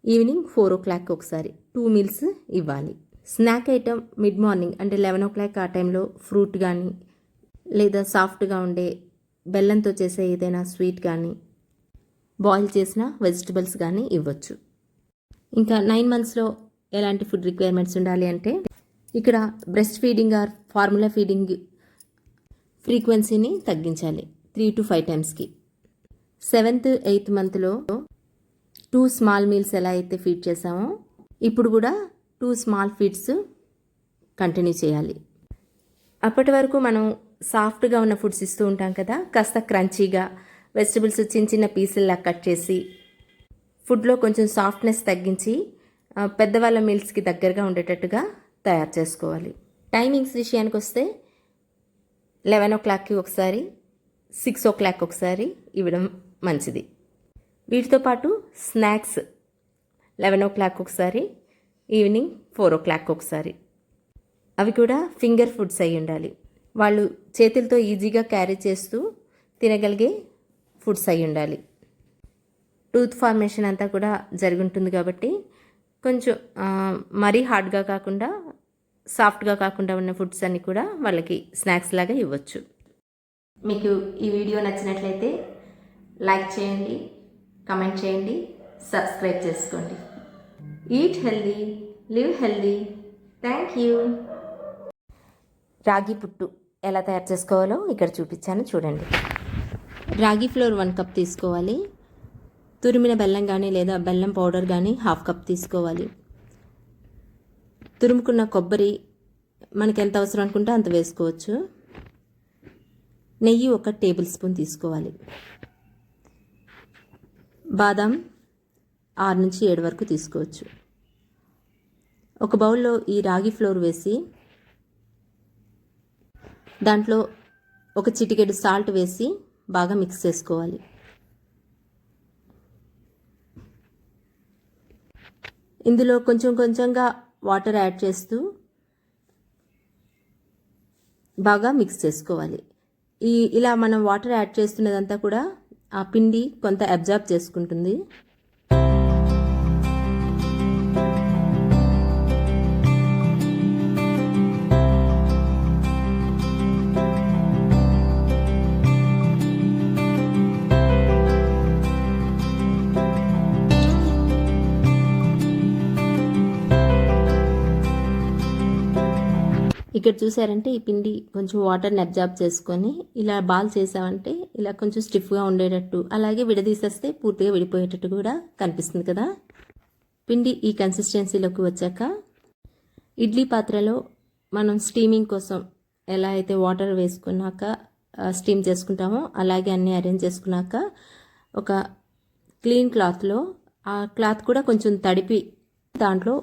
ఈవినింగ్ 4 o'clock ఒకసారి 2 meals ఇవ్వాలి. స్నాక్ ఐటమ్ మిడ్ మార్నింగ్ అంటే 11 o'clock ఆ టైంలో ఫ్రూట్ కానీ లేదా సాఫ్ట్గా ఉండే బెల్లంతో చేసే ఏదైనా స్వీట్ కానీ బాయిల్ చేసిన వెజిటబుల్స్ కానీ ఇవ్వచ్చు. ఇంకా 9 monthsలో ఎలాంటి ఫుడ్ రిక్వైర్మెంట్స్ ఉండాలి అంటే ఇక్కడ breast feeding or formula feeding ఫ్రీక్వెన్సీని తగ్గించాలి 3 to 5 timesకి. 7th, 8th monthలో 2 small meals ఎలా అయితే ఫీడ్ చేసామో ఇప్పుడు కూడా 2 small feeds కంటిన్యూ చేయాలి. అప్పటి వరకు మనం సాఫ్ట్గా ఉన్న ఫుడ్స్ ఇస్తూ ఉంటాం కదా, కాస్త క్రంచీగా వెజిటబుల్స్ చిన్న చిన్న పీసుల్లా కట్ చేసి ఫుడ్లో కొంచెం సాఫ్ట్నెస్ తగ్గించి పెద్దవాళ్ళ మీల్స్కి దగ్గరగా ఉండేటట్టుగా తయారు చేసుకోవాలి. టైమింగ్స్ విషయానికి వస్తే 11 o'clockకి ఒకసారి, 6 o'clock ఒకసారి ఇవ్వడం మంచిది. వీటితో పాటు స్నాక్స్ 11 o'clock ఒకసారి, ఈవినింగ్ 4 o'clock ఒకసారి. అవి కూడా ఫింగర్ ఫుడ్స్ అయి ఉండాలి. వాళ్ళు చేతులతో ఈజీగా క్యారీ చేస్తూ తినగలిగే ఫుడ్స్ అయి ఉండాలి. టూత్ ఫార్మేషన్ అంతా కూడా జరుగుంటుంది కాబట్టి కొంచెం మరీ హార్డ్గా కాకుండా సాఫ్ట్గా కాకుండా ఉన్న ఫుడ్స్ అన్నీ కూడా వాళ్ళకి స్నాక్స్ లాగా ఇవ్వచ్చు. మీకు ఈ వీడియో నచ్చినట్లయితే లైక్ చేయండి, కమెంట్ చేయండి, సబ్స్క్రైబ్ చేసుకోండి. Eat healthy, live healthy. Thank you. రాగి పుట్టు ఎలా తయారు చేసుకోవాలో ఇక్కడ చూపించాను, చూడండి. రాగి ఫ్లోర్ 1 cup తీసుకోవాలి. తురిమిన బెల్లం కానీ లేదా బెల్లం పౌడర్ కానీ 1/2 cup తీసుకోవాలి. తురుముకున్న కొబ్బరి మనకి ఎంత అవసరం అనుకుంటే అంత వేసుకోవచ్చు. నెయ్యి 1 tablespoon తీసుకోవాలి. బాదం 6 నుంచి 7 వరకు తీసుకోవచ్చు. ఒక బౌల్లో ఈ రాగి ఫ్లోర్ వేసి దాంట్లో ఒక చిటికెడు సాల్ట్ వేసి బాగా మిక్స్ చేసుకోవాలి. ఇందులో కొంచెం కొంచెంగా వాటర్ యాడ్ చేస్తూ బాగా మిక్స్ చేసుకోవాలి. ఇలా మనం వాటర్ యాడ్ చేస్తున్నదంతా కూడా ఆ పిండి కొంత అబ్జార్బ్ చేసుకుంటుంది. ఇక్కడ చూసారంటే ఈ పిండి కొంచెం వాటర్ని అబ్జార్బ్ చేసుకొని ఇలా బాల్ చేసామంటే ఇలా కొంచెం స్టిఫ్గా ఉండేటట్టు, అలాగే విడదీసేస్తే పూర్తిగా విడిపోయేటట్టు కూడా కనిపిస్తుంది కదా. పిండి ఈ కన్సిస్టెన్సీలోకి వచ్చాక ఇడ్లీ పాత్రలో మనం స్టీమింగ్ కోసం ఎలా అయితే వాటర్ వేసుకున్నాక స్టీమ్ చేసుకుంటామో అలాగే అన్నీ అరేంజ్ చేసుకున్నాక ఒక క్లీన్ క్లాత్లో ఆ క్లాత్ కూడా కొంచెం తడిపి దాంట్లో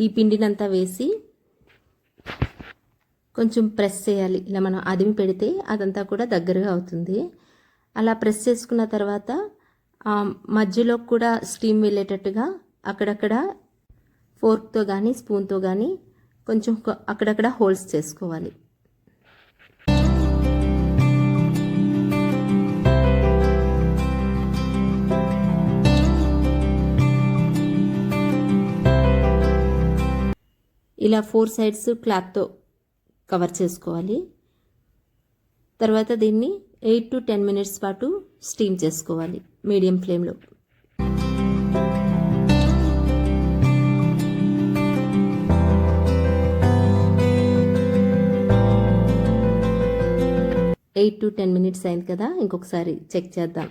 ఈ పిండినంతా వేసి కొంచెం ప్రెస్ చేయాలి. ఇలా మనం అదిమి పెడితే అదంతా కూడా దగ్గరగా అవుతుంది. అలా ప్రెస్ చేసుకున్న తర్వాత మధ్యలో కూడా స్టీమ్ వెళ్ళేటట్టుగా అక్కడక్కడ ఫోర్క్తో కానీ స్పూన్తో కానీ కొంచెం అక్కడక్కడ హోల్స్ చేసుకోవాలి. ఇలా 4 సైడ్స్ క్లాత్తో కవర్ చేసుకోవాలి. తర్వాత దీన్ని 8 to 10 మినిట్స్ పాటు స్టీమ్ చేసుకోవాలి మీడియం ఫ్లేమ్లో. ఎయిట్ టు 10 మినిట్స్ అయింది కదా, ఇంకొకసారి చెక్ చేద్దాం.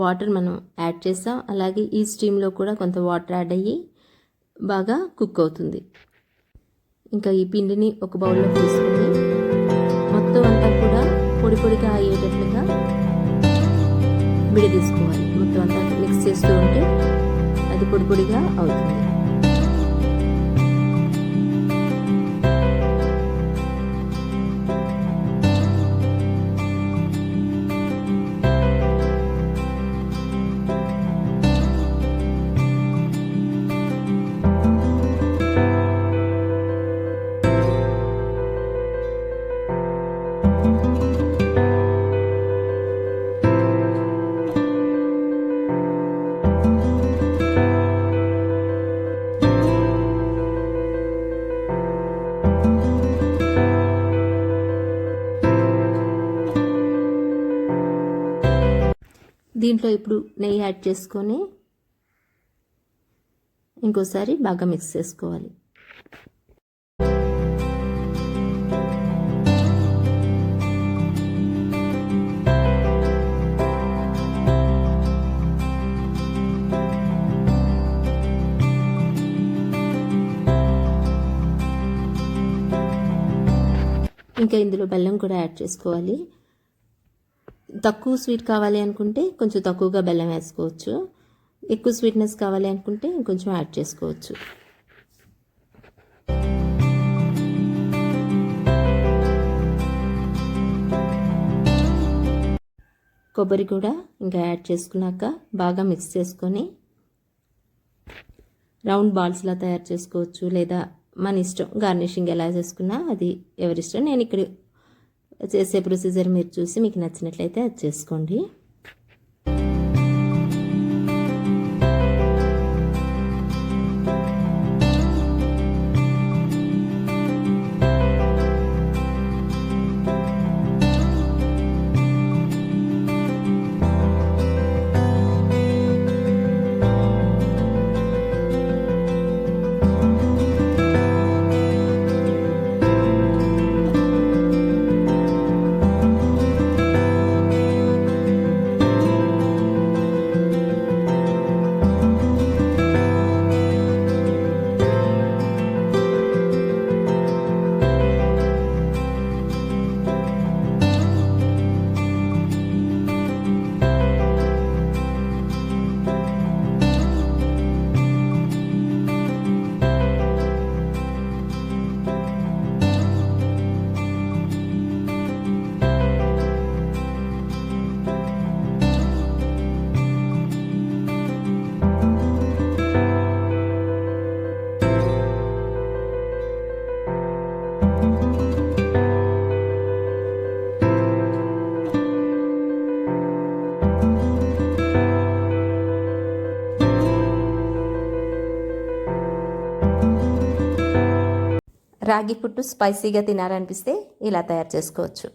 వాటర్ మనం యాడ్ చేసాం, అలాగే ఈ స్టీమ్లో కూడా కొంత వాటర్ యాడ్ అయ్యి బాగా కుక్ అవుతుంది. ఇంకా ఈ పిండిని ఒక బౌల్లో తీసుకుని మొత్తం అంతా కూడా పొడి పొడిగా అయ్యేటట్లుగా విడదీసుకోవాలి. మొత్తం అంతా మిక్స్ చేస్తూ ఉంటే అది పొడి పొడిగా అవుతుంది. దీంట్లో ఇప్పుడు నెయ్యి యాడ్ చేసుకొని ఇంకోసారి బాగా మిక్స్ చేసుకోవాలి. ఇంకా ఇందులో బెల్లం కూడా యాడ్ చేసుకోవాలి. తక్కువ స్వీట్ కావాలి అనుకుంటే కొంచెం తక్కువగా బెల్లం వేసుకోవచ్చు, ఎక్కువ స్వీట్నెస్ కావాలి అనుకుంటే ఇంకొంచెం యాడ్ చేసుకోవచ్చు. కొబ్బరి కూడా ఇంకా యాడ్ చేసుకున్నాక బాగా మిక్స్ చేసుకొని రౌండ్ బాల్స్లా తయారు చేసుకోవచ్చు, లేదా మన ఇష్టం గార్నిషింగ్ ఎలా చేసుకున్నా అది ఎవరిష్టం. నేను ఇక్కడ చేసే ప్రొసీజర్ మీరు చూసి మీకు నచ్చినట్లయితే అది చేసుకోండి. రాగి పుట్టు స్పైసీగా తినాలనిపిస్తే ఇలా తయారు చేసుకోవచ్చు.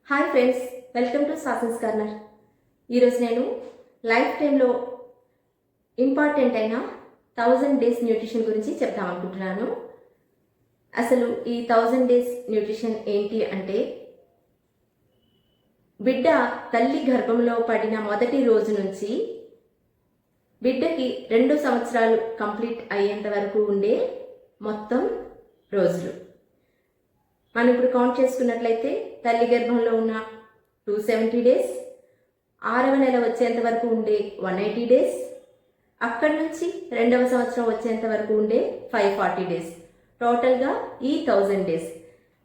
హాయ్ ఫ్రెండ్స్, వెల్కమ్ టు సాసన్స్ కార్నర్. ఈరోజు నేను లైఫ్ టైంలో ఇంపార్టెంట్ అయిన 1000 డేస్ న్యూట్రిషన్ గురించి చెప్తాం అనుకుంటున్నాను. అసలు ఈ 1000 డేస్ న్యూట్రిషన్ ఏంటి అంటే, బిడ్డ తల్లి గర్భంలో పడిన మొదటి రోజు నుంచి బిడ్డకి 2 సంవత్సరాలు కంప్లీట్ అయ్యేంత వరకు ఉండే మొత్తం రోజులు. మనం ఇప్పుడు కౌంట్ చేసుకున్నట్లయితే తల్లి గర్భంలో ఉన్న 270 డేస్, 6వ నెల వచ్చేంత వరకు ఉండే 180 డేస్, అక్కడి నుంచి 2వ సంవత్సరం వచ్చేంత వరకు ఉండే 540 డేస్, టోటల్గా ఈ 1000 డేస్.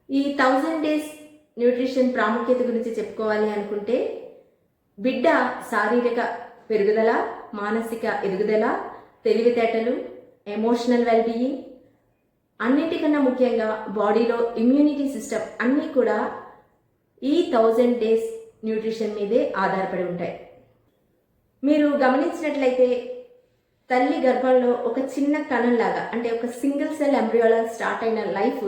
ఈ 1000 డేస్ న్యూట్రిషన్ ప్రాముఖ్యత గురించి చెప్పుకోవాలి అనుకుంటే, బిడ్డ శారీరక పెరుగుదల, మానసిక ఎదుగుదల, తెలివితేటలు, ఎమోషనల్ వెల్బీయింగ్, అన్నిటికన్నా ముఖ్యంగా బాడీలో ఇమ్యూనిటీ సిస్టమ్ అన్నీ కూడా ఈ 1000 డేస్ న్యూట్రిషన్ మీదే ఆధారపడి ఉంటాయి. మీరు గమనించినట్లయితే తల్లి గర్భంలో ఒక చిన్న కణంలాగా, అంటే ఒక సింగిల్ సెల్ ఎంబ్రియోలా స్టార్ట్ అయిన లైఫ్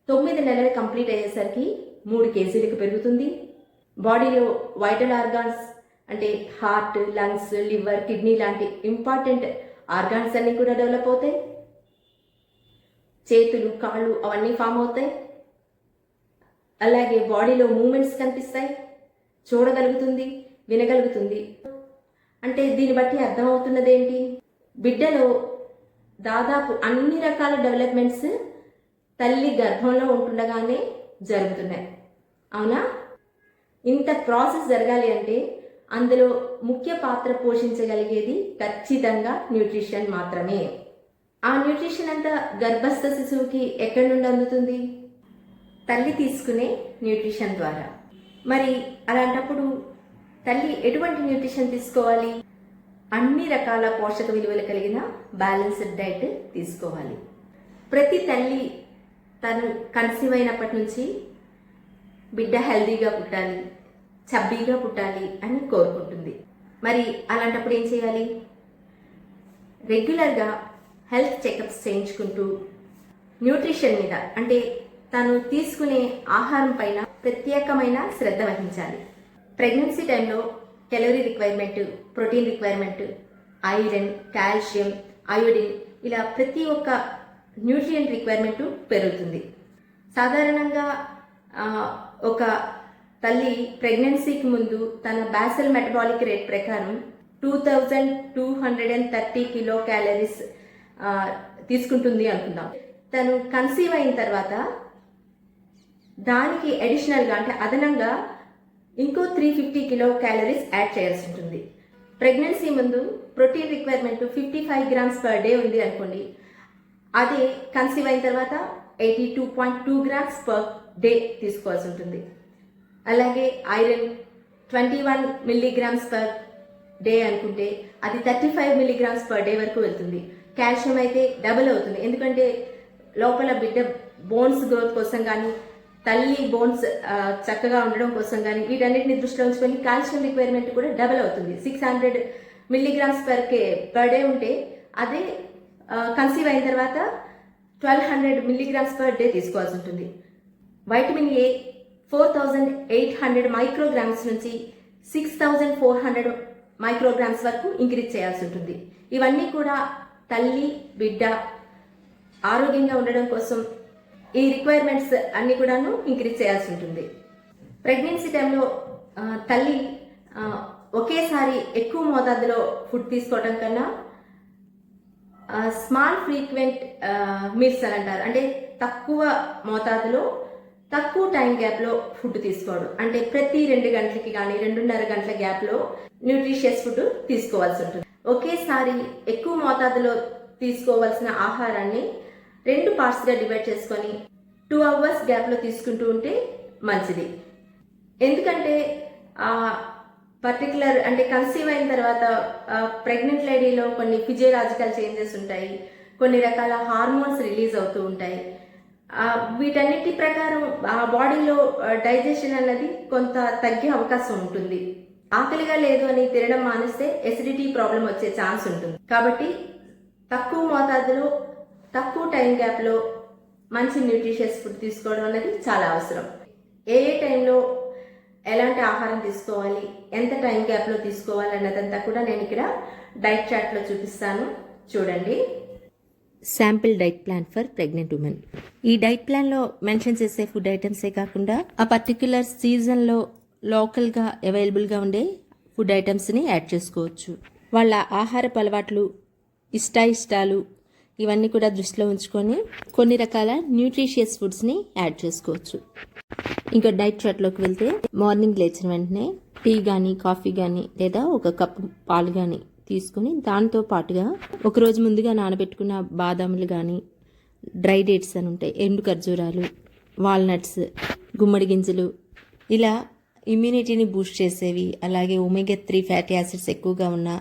9 నెలలు కంప్లీట్ అయ్యేసరికి 3 కేజీలకు పెరుగుతుంది. బాడీలో వైటల్ ఆర్గాన్స్ అంటే హార్ట్, లంగ్స్, లివర్, కిడ్నీ లాంటి ఇంపార్టెంట్ ఆర్గాన్స్ అన్నీ కూడా డెవలప్ అవుతాయి. చేతులు, కాళ్ళు అవన్నీ ఫామ్ అవుతాయి. అలాగే బాడీలో మూమెంట్స్ కనిపిస్తాయి, చూడగలుగుతుంది, వినగలుగుతుంది. అంటే దీన్ని బట్టి అర్థమవుతున్నది ఏంటి? బిడ్డలో దాదాపు అన్ని రకాల డెవలప్మెంట్స్ తల్లి గర్భంలో ఉంటుండగానే జరుగుతున్నాయి. అవునా? ఇంత ప్రాసెస్ జరగాలి అంటే అందులో ముఖ్య పాత్ర పోషించగలిగేది ఖచ్చితంగా న్యూట్రిషన్ మాత్రమే. ఆ న్యూట్రిషన్ అంతా గర్భస్థ శిశువుకి ఎక్కడి నుండి అందుతుంది? తల్లి తీసుకునే న్యూట్రిషన్ ద్వారా. మరి అలాంటప్పుడు తల్లి ఎటువంటి న్యూట్రిషన్ తీసుకోవాలి? అన్ని రకాల పోషక విలువలు కలిగిన బ్యాలెన్స్డ్ డైట్ తీసుకోవాలి. ప్రతి తల్లి తను కన్సీవ్ అయినప్పటి నుంచి బిడ్డ హెల్దీగా పుట్టాలి, చబ్బీగా పుట్టాలి అని కోరుకుంటుంది. మరి అలాంటప్పుడు ఏం చేయాలి? రెగ్యులర్గా హెల్త్ చెకప్స్ చేయించుకుంటూ న్యూట్రిషన్ మీద, అంటే తను తీసుకునే ఆహారం పైన ప్రత్యేకమైన శ్రద్ధ వహించాలి. ప్రెగ్నెన్సీ టైంలో calorie requirement, protein requirement, iron, calcium, iodine, ఇలా ప్రతి ఒక్క న్యూట్రియంట్ రిక్వైర్మెంట్ పెరుగుతుంది. సాధారణంగా ఒక తల్లి ప్రెగ్నెన్సీకి ముందు తన బాసల్ మెటబాలిక్ రేట్ ప్రకారం 2230 కిలో క్యాలరీస్ తీసుకుంటుంది అనుకుందాం. తను కన్సీవ్ అయిన తర్వాత దానికి అడిషనల్గా, అంటే అదనంగా ఇంకో 350 కిలో క్యాలరీస్ యాడ్ చేయాల్సి ఉంటుంది. ప్రెగ్నెన్సీ ముందు protein requirement 55 grams per day ఉంది అనుకోండి, అదే కన్సీవ్ అయిన తర్వాత 82.2 గ్రామ్స్ పర్ డే తీసుకోవాల్సి ఉంటుంది. అలాగే ఐరన్ 21 మిల్లీగ్రామ్స్ పర్ డే అనుకుంటే అది 35 మిల్లీగ్రామ్స్ పర్ డే వరకు వెళ్తుంది. కాల్షియం అయితే డబుల్ అవుతుంది, ఎందుకంటే లోపల బిడ్డ బోన్స్ గ్రోత్ కోసం కానీ, తల్లి బోన్స్ చక్కగా ఉండడం కోసం కానీ, వీటన్నిటిని దృష్టిలో ఉంచుకొని కాల్షియం రిక్వైర్మెంట్ కూడా డబుల్ అవుతుంది. 600 మిల్లీగ్రామ్స్ పర్ డే ఉంటే అదే కన్సీవ్ అయిన తర్వాత 1200 మిల్లీగ్రామ్స్ పర్ డే తీసుకోవాల్సి ఉంటుంది. వైటమిన్ ఏ 4800 మైక్రోగ్రామ్స్ నుంచి 6400 మైక్రోగ్రామ్స్ వరకు ఇంక్రీజ్ చేయాల్సి ఉంటుంది. ఇవన్నీ కూడా తల్లి బిడ్డ ఆరోగ్యంగా ఉండడం కోసం ఈ రిక్వైర్మెంట్స్ అన్ని కూడాను ఇంక్రీజ్ చేయాల్సి ఉంటుంది. ప్రెగ్నెన్సీ టైంలో తల్లి ఒకేసారి ఎక్కువ మోతాదులో ఫుడ్ తీసుకోవడం కన్నా స్మాల్ ఫ్రీక్వెంట్ మీల్స్ అని అంటారు, అంటే తక్కువ మోతాదులో తక్కువ టైం గ్యాప్లో ఫుడ్ తీసుకోవడం. అంటే ప్రతి 2 గంటలకి కానీ 2.5 గంటల గ్యాప్లో న్యూట్రిషియస్ ఫుడ్ తీసుకోవాల్సి ఉంటుంది. ఒకేసారి ఎక్కువ మోతాదులో తీసుకోవాల్సిన ఆహారాన్ని 2 పార్ట్స్గా డివైడ్ చేసుకొని 2 అవర్స్ గ్యాప్లో తీసుకుంటూ ఉంటే మంచిది. ఎందుకంటే పర్టికులర్, అంటే కన్సీవ్ అయిన తర్వాత ప్రెగ్నెంట్ లేడీలో కొన్ని ఫిజియోలాజికల్ చేంజెస్ ఉంటాయి, కొన్ని రకాల హార్మోన్స్ రిలీజ్ అవుతూ ఉంటాయి. వీటన్నిటి ప్రకారం ఆ బాడీలో డైజెషన్ అన్నది కొంత తగ్గే అవకాశం ఉంటుంది. ఆకలిగా లేదు అని తినడం మానేస్తే ఎసిడిటీ ప్రాబ్లం వచ్చే ఛాన్స్ ఉంటుంది. కాబట్టి తక్కువ మోతాదులో తక్కువ టైం గ్యాప్లో మంచి న్యూట్రిషియస్ ఫుడ్ తీసుకోవడం అనేది చాలా అవసరం. ఏ ఏ టైంలో ఎలాంటి ఆహారం తీసుకోవాలి, ఎంత టైం గ్యాప్లో తీసుకోవాలి అన్నదంతా కూడా నేను ఇక్కడ డైట్ చార్ట్లో చూపిస్తాను, చూడండి. Sample diet plan for pregnant women. ఈ డైట్ ప్లాన్లో మెన్షన్ చేసే ఫుడ్ ఐటమ్సే కాకుండా ఆ పర్టిక్యులర్ సీజన్లో లోకల్గా అవైలబుల్గా ఉండే ఫుడ్ ఐటమ్స్ని యాడ్ చేసుకోవచ్చు. వాళ్ళ ఆహారపు అలవాట్లు, ఇష్టాలు ఇవన్నీ కూడా దృష్టిలో ఉంచుకొని కొన్ని రకాల న్యూట్రిషియస్ ఫుడ్స్ని యాడ్ చేసుకోవచ్చు. ఇంకా డైట్ చార్ట్లోకి వెళ్తే మార్నింగ్ లేచిన వెంటనే టీ కానీ కాఫీ కానీ లేదా ఒక కప్పు పాలు కానీ తీసుకుని దాంతో పాటుగా ఒకరోజు ముందుగా నానబెట్టుకున్న బాదాములు కానీ, డ్రై డేట్స్ అని ఉంటాయి, ఎండు ఖర్జూరాలు, వాల్నట్స్, గుమ్మడి గింజలు, ఇలా ఇమ్యూనిటీని బూస్ట్ చేసేవి, అలాగే ఒమేగా 3 ఫ్యాటీ యాసిడ్స్ ఎక్కువగా ఉన్న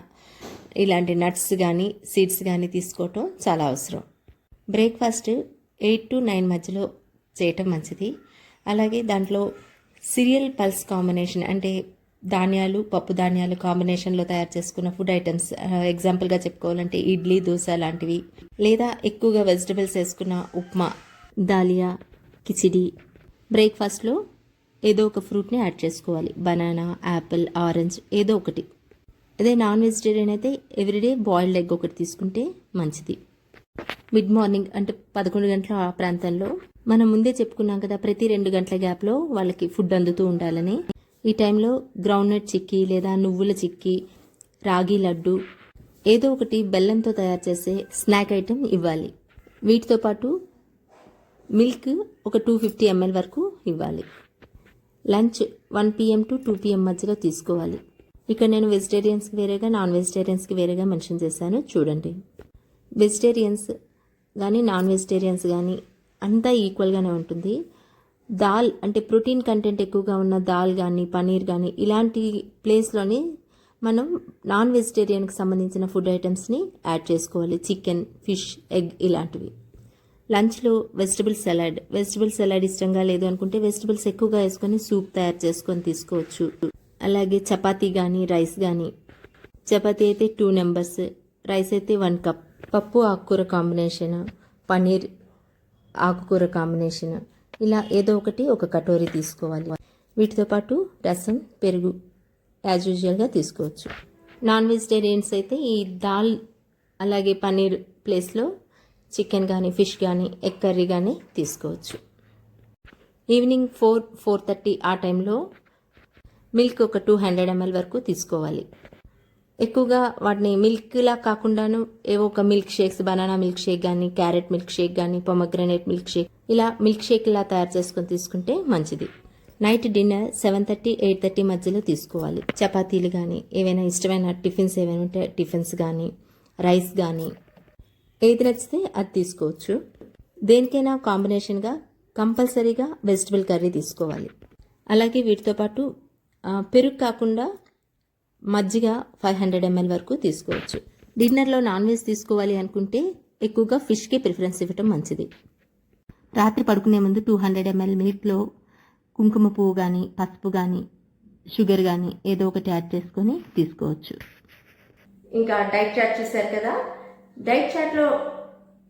ఇలాంటి నట్స్ కానీ సీడ్స్ కానీ తీసుకోవటం చాలా అవసరం. బ్రేక్ఫాస్ట్ 8 to 9 మధ్యలో చేయటం మంచిది. అలాగే దాంట్లో సిరియల్ పల్స్ కాంబినేషన్ అంటే ధాన్యాలు, పప్పు ధాన్యాలు కాంబినేషన్లో తయారు చేసుకున్న ఫుడ్ ఐటమ్స్, ఎగ్జాంపుల్గా చెప్పుకోవాలంటే ఇడ్లీ, దోశ లాంటివి, లేదా ఎక్కువగా వెజిటబుల్స్ వేసుకున్న ఉప్మా, దాలియా, కిచిడి. బ్రేక్ఫాస్ట్లో ఏదో ఒక ఫ్రూట్ని యాడ్ చేసుకోవాలి, బనానా, యాపిల్, ఆరెంజ్ ఏదో ఒకటి. అదే నాన్ వెజిటేరియన్ అయితే ఎవ్రీడే బాయిల్డ్ ఎగ్ ఒకటి తీసుకుంటే మంచిది. మిడ్ మార్నింగ్ అంటే 11 గంటల ఆ ప్రాంతంలో మనం ముందే చెప్పుకున్నాం కదా, ప్రతి 2 గంటల గ్యాప్లో వాళ్ళకి ఫుడ్ అందుతూ ఉండాలని. ఈ టైంలో గ్రౌండ్నట్ చిక్కీ లేదా నువ్వుల చిక్కీ, రాగి లడ్డు ఏదో ఒకటి బెల్లంతో తయారు చేసే స్నాక్ ఐటెం ఇవ్వాలి. వీటితో పాటు మిల్క్ ఒక 250 ml వరకు ఇవ్వాలి. లంచ్ 1 PM to 2 PM మధ్యలో తీసుకోవాలి. ఇక్కడ నేను వెజిటేరియన్స్కి వేరేగా, నాన్ వెజిటేరియన్స్కి వేరేగా మెన్షన్ చేశాను, చూడండి. వెజిటేరియన్స్ కానీ నాన్ వెజిటేరియన్స్ కానీ అంతా ఈక్వల్గానే ఉంటుంది. దాల్ అంటే ప్రోటీన్ కంటెంట్ ఎక్కువగా ఉన్న దాల్ కానీ, పనీర్ కానీ ఇలాంటి ప్లేస్లోనే మనం నాన్ వెజిటేరియన్కి సంబంధించిన ఫుడ్ ఐటమ్స్ని యాడ్ చేసుకోవాలి, చికెన్, ఫిష్, ఎగ్ ఇలాంటివి. లంచ్లో వెజిటబుల్ సలాడ్ ఇష్టంగా లేదు అనుకుంటే వెజిటబుల్స్ ఎక్కువగా వేసుకొని సూప్ తయారు చేసుకొని తీసుకోవచ్చు. అలాగే చపాతీ కానీ, రైస్ కానీ, చపాతీ అయితే 2 numbers, రైస్ అయితే 1 cup, పప్పు ఆకుకూర కాంబినేషన్, పనీర్ ఆకుకూర కాంబినేషన్, ఇలా ఏదో ఒకటి ఒక కటోరీ తీసుకోవాలి. వీటితో పాటు రసం, పెరుగు యాజ్ యూజువల్గా తీసుకోవచ్చు. నాన్ వెజిటేరియన్స్ అయితే ఈ దాల్ అలాగే పనీర్ ప్లేస్లో చికెన్ కానీ, ఫిష్ కానీ, ఎగ్ కర్రీ కానీ తీసుకోవచ్చు. ఈవినింగ్ 4-4:30 ఆ టైంలో మిల్క్ ఒక 200 ml వరకు తీసుకోవాలి. ఎక్కువగా వాటిని మిల్క్లా కాకుండాను ఏవో ఒక milk shakes, banana milk shake కానీ, క్యారెట్ మిల్క్ షేక్ కానీ, పొమగ్రనేట్ మిల్క్ షేక్, ఇలా మిల్క్ షేక్లా తయారు చేసుకొని తీసుకుంటే మంచిది. నైట్ డిన్నర్ 7:30-8:30 మధ్యలో తీసుకోవాలి. చపాతీలు కానీ, ఏవైనా ఇష్టమైన టిఫిన్స్ ఏమైనా ఉంటే టిఫిన్స్ కానీ, రైస్ కానీ ఏది నచ్చితే అది తీసుకోవచ్చు. దేనికైనా కాంబినేషన్గా కంపల్సరీగా వెజిటబుల్ కర్రీ తీసుకోవాలి. అలాగే వీటితో పాటు పెరుగు కాకుండా మజ్జిగ 500 ml వరకు తీసుకోవచ్చు. డిన్నర్లో నాన్ వెజ్ తీసుకోవాలి అనుకుంటే ఎక్కువగా ఫిష్కి ప్రిఫరెన్స్ ఇవ్వటం మంచిది. రాత్రి పడుకునే ముందు 200 ml మిల్క్లో కుంకుమ పువ్వు కానీ, పసుపు కానీ, షుగర్ కానీ ఏదో ఒకటి యాడ్ చేసుకొని తీసుకోవచ్చు. ఇంకా డైట్ చార్ట్ చూసారు కదా. డైట్ చార్ట్లో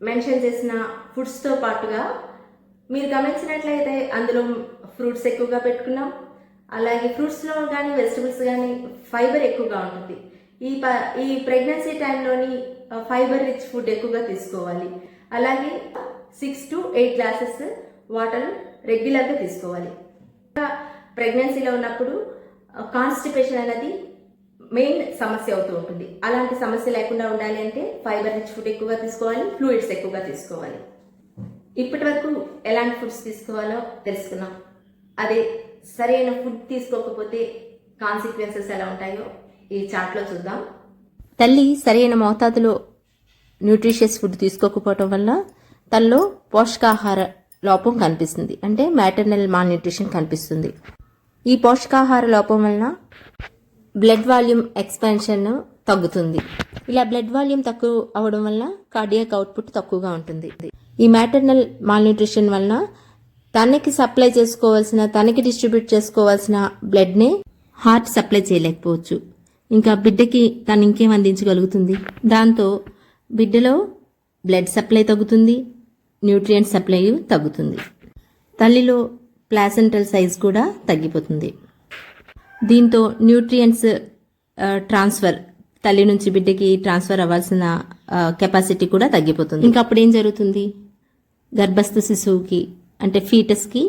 మెన్షన్ చేసిన ఫుడ్స్తో పాటుగా మీరు గమనించినట్లయితే అందులో ఫ్రూట్స్ ఎక్కువగా పెట్టుకున్నాం. అలాగే ఫ్రూట్స్లో కానీ వెజిటబుల్స్ కానీ ఫైబర్ ఎక్కువగా ఉంటుంది. ఈ ప్రెగ్నెన్సీ టైంలోని ఫైబర్ రిచ్ ఫుడ్ ఎక్కువగా తీసుకోవాలి. అలాగే 6 to 8 glasses వాటర్ రెగ్యులర్గా తీసుకోవాలి. ప్రెగ్నెన్సీలో ఉన్నప్పుడు కాన్స్టిపేషన్ అనేది మెయిన్ సమస్య అవుతూ ఉంటుంది. అలాంటి సమస్య లేకుండా ఉండాలి అంటే ఫైబర్ రిచ్ ఫుడ్ ఎక్కువగా తీసుకోవాలి, ఫ్లూయిడ్స్ ఎక్కువగా తీసుకోవాలి. ఇప్పటి వరకు ఎలాంటి ఫుడ్స్ తీసుకోవాలో తెలుసుకున్నాం. అదే సరైన ఫుడ్ తీసుకోకపోతే కాన్సిక్వెన్సెస్ ఎలా ఉంటాయో ఈ చార్ట్లో చూద్దాం. తల్లి సరైన మోతాదులో న్యూట్రిషియస్ ఫుడ్ తీసుకోకపోవటం వల్ల తనలో పోషకాహార లోపం కనిపిస్తుంది, అంటే మ్యాటర్నల్ మాల్ న్యూట్రిషన్ కనిపిస్తుంది. ఈ పోషకాహార లోపం వలన బ్లడ్ వాల్యూమ్ ఎక్స్పాన్షన్ తగ్గుతుంది. ఇలా బ్లడ్ వాల్యూమ్ తక్కువ అవడం వల్ల కార్డియాక్ అవుట్పుట్ తక్కువగా ఉంటుంది. ఈ మ్యాటర్నల్ మాల్ న్యూట్రిషన్ వలన తనకి సప్లై చేసుకోవాల్సిన, తనకి డిస్ట్రిబ్యూట్ చేసుకోవాల్సిన బ్లడ్నే హార్ట్ సప్లై చేయలేకపోవచ్చు. ఇంకా బిడ్డకి తను ఇంకేం అందించగలుగుతుంది? దాంతో బిడ్డలో బ్లడ్ సప్లై తగ్గుతుంది, న్యూట్రియంట్ సప్లై తగ్గుతుంది. తల్లిలో ప్లాసెంటల్ సైజ్ కూడా తగ్గిపోతుంది. దీంతో న్యూట్రియంట్స్ ట్రాన్స్ఫర్ తల్లి నుంచి బిడ్డకి ట్రాన్స్ఫర్ అవ్వాల్సిన కెపాసిటీ కూడా తగ్గిపోతుంది. ఇంకా అప్పుడు ఏం జరుగుతుంది, గర్భస్థ శిశువుకి అంటే ఫీటస్కి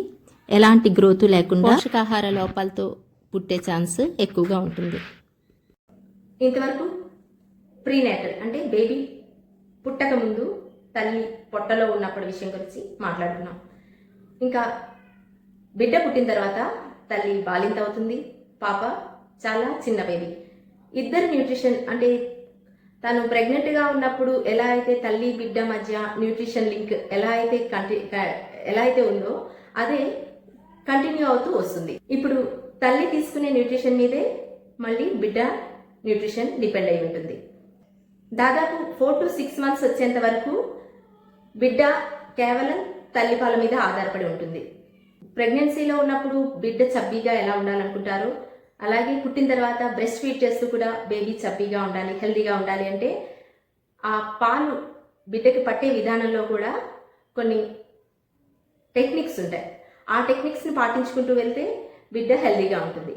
ఎలాంటి గ్రోత్ లేకుండా పోషకాహార లోపాలతో పుట్టే ఛాన్స్ ఎక్కువగా ఉంటుంది. ఇంతవరకు ప్రీనేటల్ అంటే బేబీ పుట్టక ముందు తల్లి పొట్టలో ఉన్నప్పుడు విషయం గురించి మాట్లాడుకున్నాం. ఇంకా బిడ్డ పుట్టిన తర్వాత తల్లి బాలింత అవుతుంది, పాప చాలా చిన్న బేబీ. ఇద్దరు న్యూట్రిషన్ అంటే తను ప్రెగ్నెంట్గా ఉన్నప్పుడు ఎలా అయితే తల్లి బిడ్డ మధ్య న్యూట్రిషన్ లింక్ ఎలా అయితే ఉందో అదే కంటిన్యూ అవుతూ వస్తుంది. ఇప్పుడు తల్లి తీసుకునే న్యూట్రిషన్ మీదే మళ్ళీ బిడ్డ న్యూట్రిషన్ డిపెండ్ అయి ఉంటుంది. దాదాపు 4 to 6 months వచ్చేంత వరకు బిడ్డ కేవలం తల్లిపాల మీద ఆధారపడి ఉంటుంది. ప్రెగ్నెన్సీలో ఉన్నప్పుడు బిడ్డ చబ్బీగా ఎలా ఉండాలనుకుంటారో అలాగే పుట్టిన తర్వాత బ్రెస్ట్ ఫీడ్ చేస్తూ కూడా బేబీ చబ్బీగా ఉండాలి, హెల్తీగా ఉండాలి అంటే ఆ పాలు బిడ్డకి పట్టే విధానంలో కూడా కొన్ని టెక్నిక్స్ ఉంటాయి. ఆ టెక్నిక్స్ని పాటించుకుంటూ వెళ్తే బిడ్డ హెల్తీగా ఉంటుంది.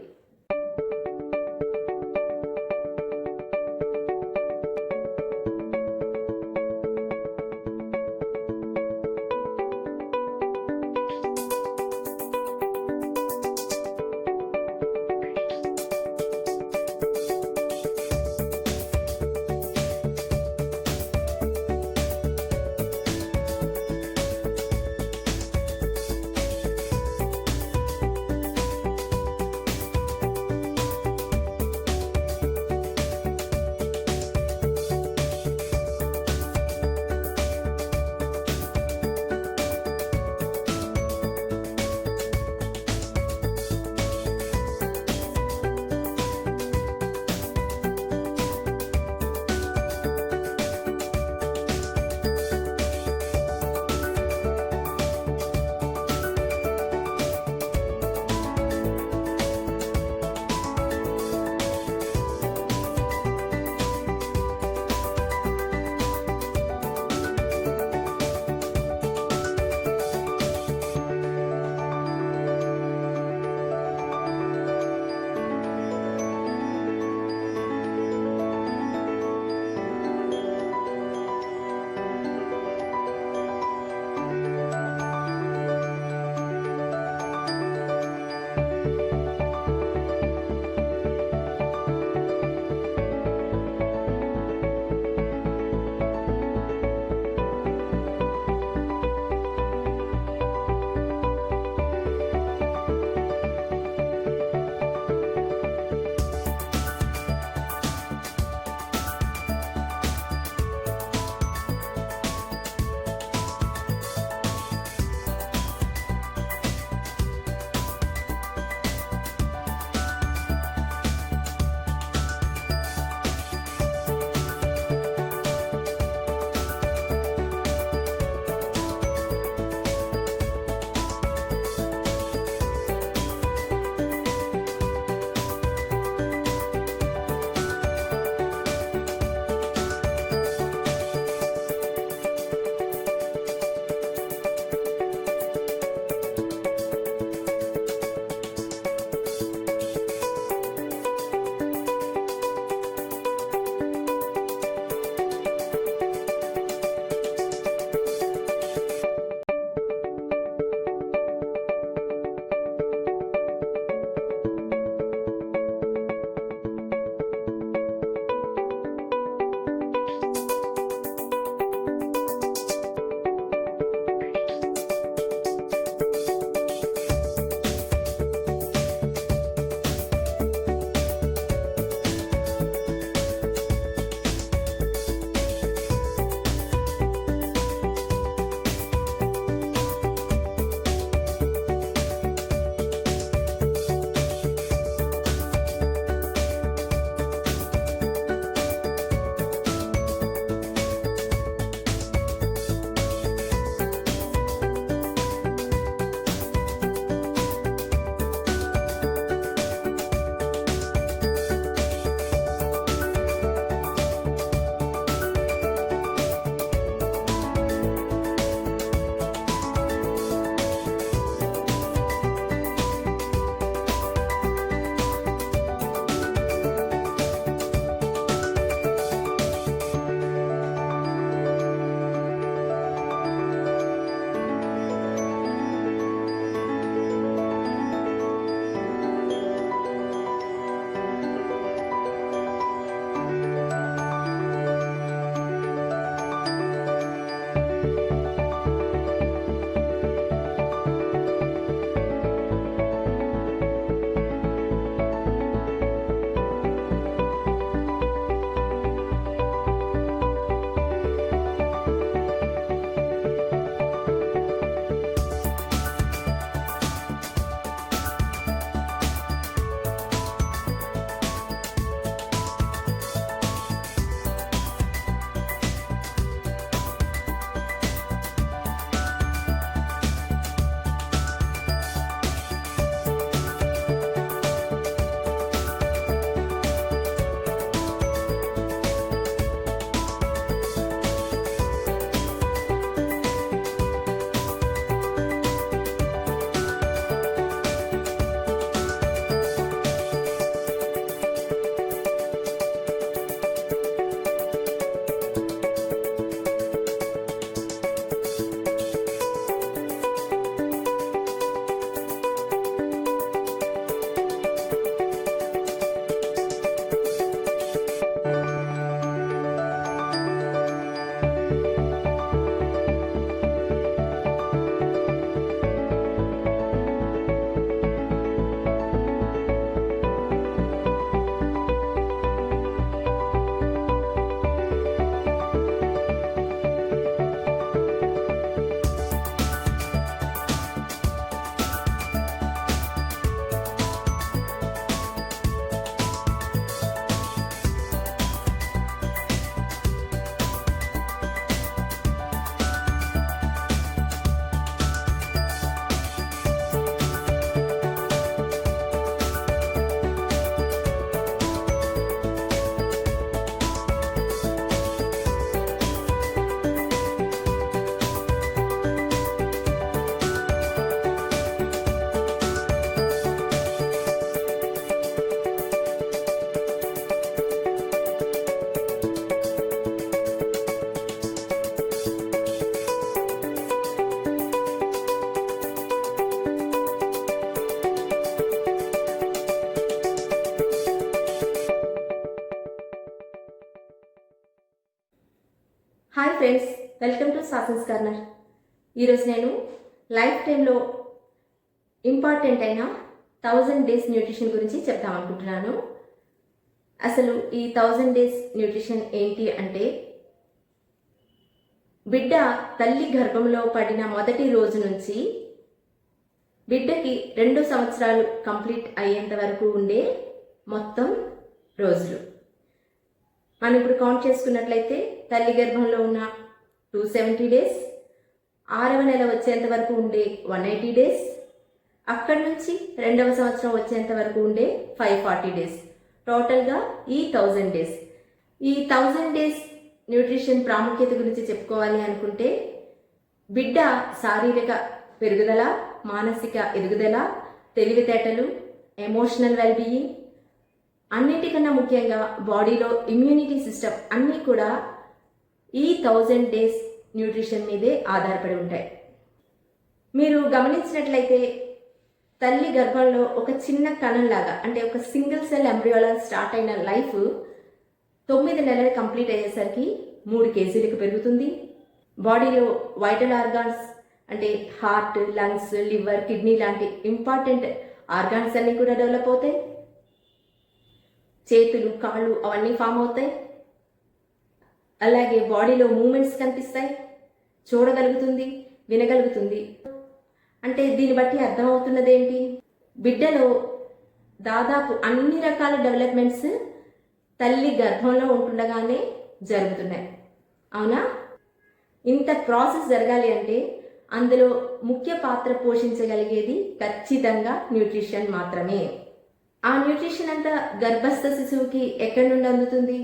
హాయ్ ఫ్రెండ్స్, వెల్కమ్ టు సాసన్స్ కార్నర్. ఈరోజు నేను లైఫ్ టైంలో ఇంపార్టెంట్ అయిన 1000 డేస్ న్యూట్రిషన్ గురించి చెప్తామనుకుంటున్నాను. అసలు ఈ 1000 డేస్ న్యూట్రిషన్ ఏంటి అంటే, బిడ్డ తల్లి గర్భంలో పడిన మొదటి రోజు నుంచి బిడ్డకి 2 సంవత్సరాలు కంప్లీట్ అయ్యేంత వరకు ఉండే మొత్తం రోజులు. మనం ఇప్పుడు కౌంట్ చేసుకున్నట్లయితే తల్లి గర్భంలో ఉన్న 270 డేస్, 6వ నెల వచ్చేంత వరకు ఉండే 180 డేస్, అక్కడి నుంచి 2వ సంవత్సరం వచ్చేంత వరకు ఉండే 540 డేస్, టోటల్గా ఈ 1000 డేస్. ఈ 1000 డేస్ న్యూట్రిషన్ ప్రాముఖ్యత గురించి చెప్పుకోవాలి అనుకుంటే, బిడ్డ శారీరక పెరుగుదల, మానసిక ఎదుగుదల, తెలివితేటలు, ఎమోషనల్ వెల్బీయింగ్, అన్నిటికన్నా ముఖ్యంగా బాడీలో ఇమ్యూనిటీ సిస్టమ్ అన్నీ కూడా ఈ 1000 డేస్ న్యూట్రిషన్ మీదే ఆధారపడి ఉంటాయి. మీరు గమనించినట్లయితే తల్లి గర్భంలో ఒక చిన్న కణంలాగా, అంటే ఒక సింగిల్ సెల్ ఎంబ్రియోలా స్టార్ట్ అయిన లైఫ్ 9 నెలలు కంప్లీట్ అయ్యేసరికి 3 కేజీలకు పెరుగుతుంది. బాడీలో వైటల్ ఆర్గాన్స్ అంటే హార్ట్, లంగ్స్, లివర్, కిడ్నీ లాంటి ఇంపార్టెంట్ ఆర్గాన్స్ అన్నీ కూడా డెవలప్ అవుతాయి. చేతులు, కాళ్ళు అవన్నీ ఫామ్ అవుతాయి. అలాగే బాడీలో మూమెంట్స్ కనిపిస్తాయి, చూడగలుగుతుంది, వినగలుగుతుంది. అంటే దీన్ని బట్టి అర్థమవుతున్నది ఏంటి? బిడ్డలో దాదాపు అన్ని రకాల డెవలప్మెంట్స్ తల్లి గర్భంలో ఉంటుండగానే జరుగుతున్నాయి. అవునా? ఇంత ప్రాసెస్ జరగాలి అంటే అందులో ముఖ్య పాత్ర పోషించగలిగేది ఖచ్చితంగా న్యూట్రిషన్ మాత్రమే. ఆ న్యూట్రిషన్ అంతా గర్భస్థ శిశువుకి ఎక్కడి నుండి అందుతుంది?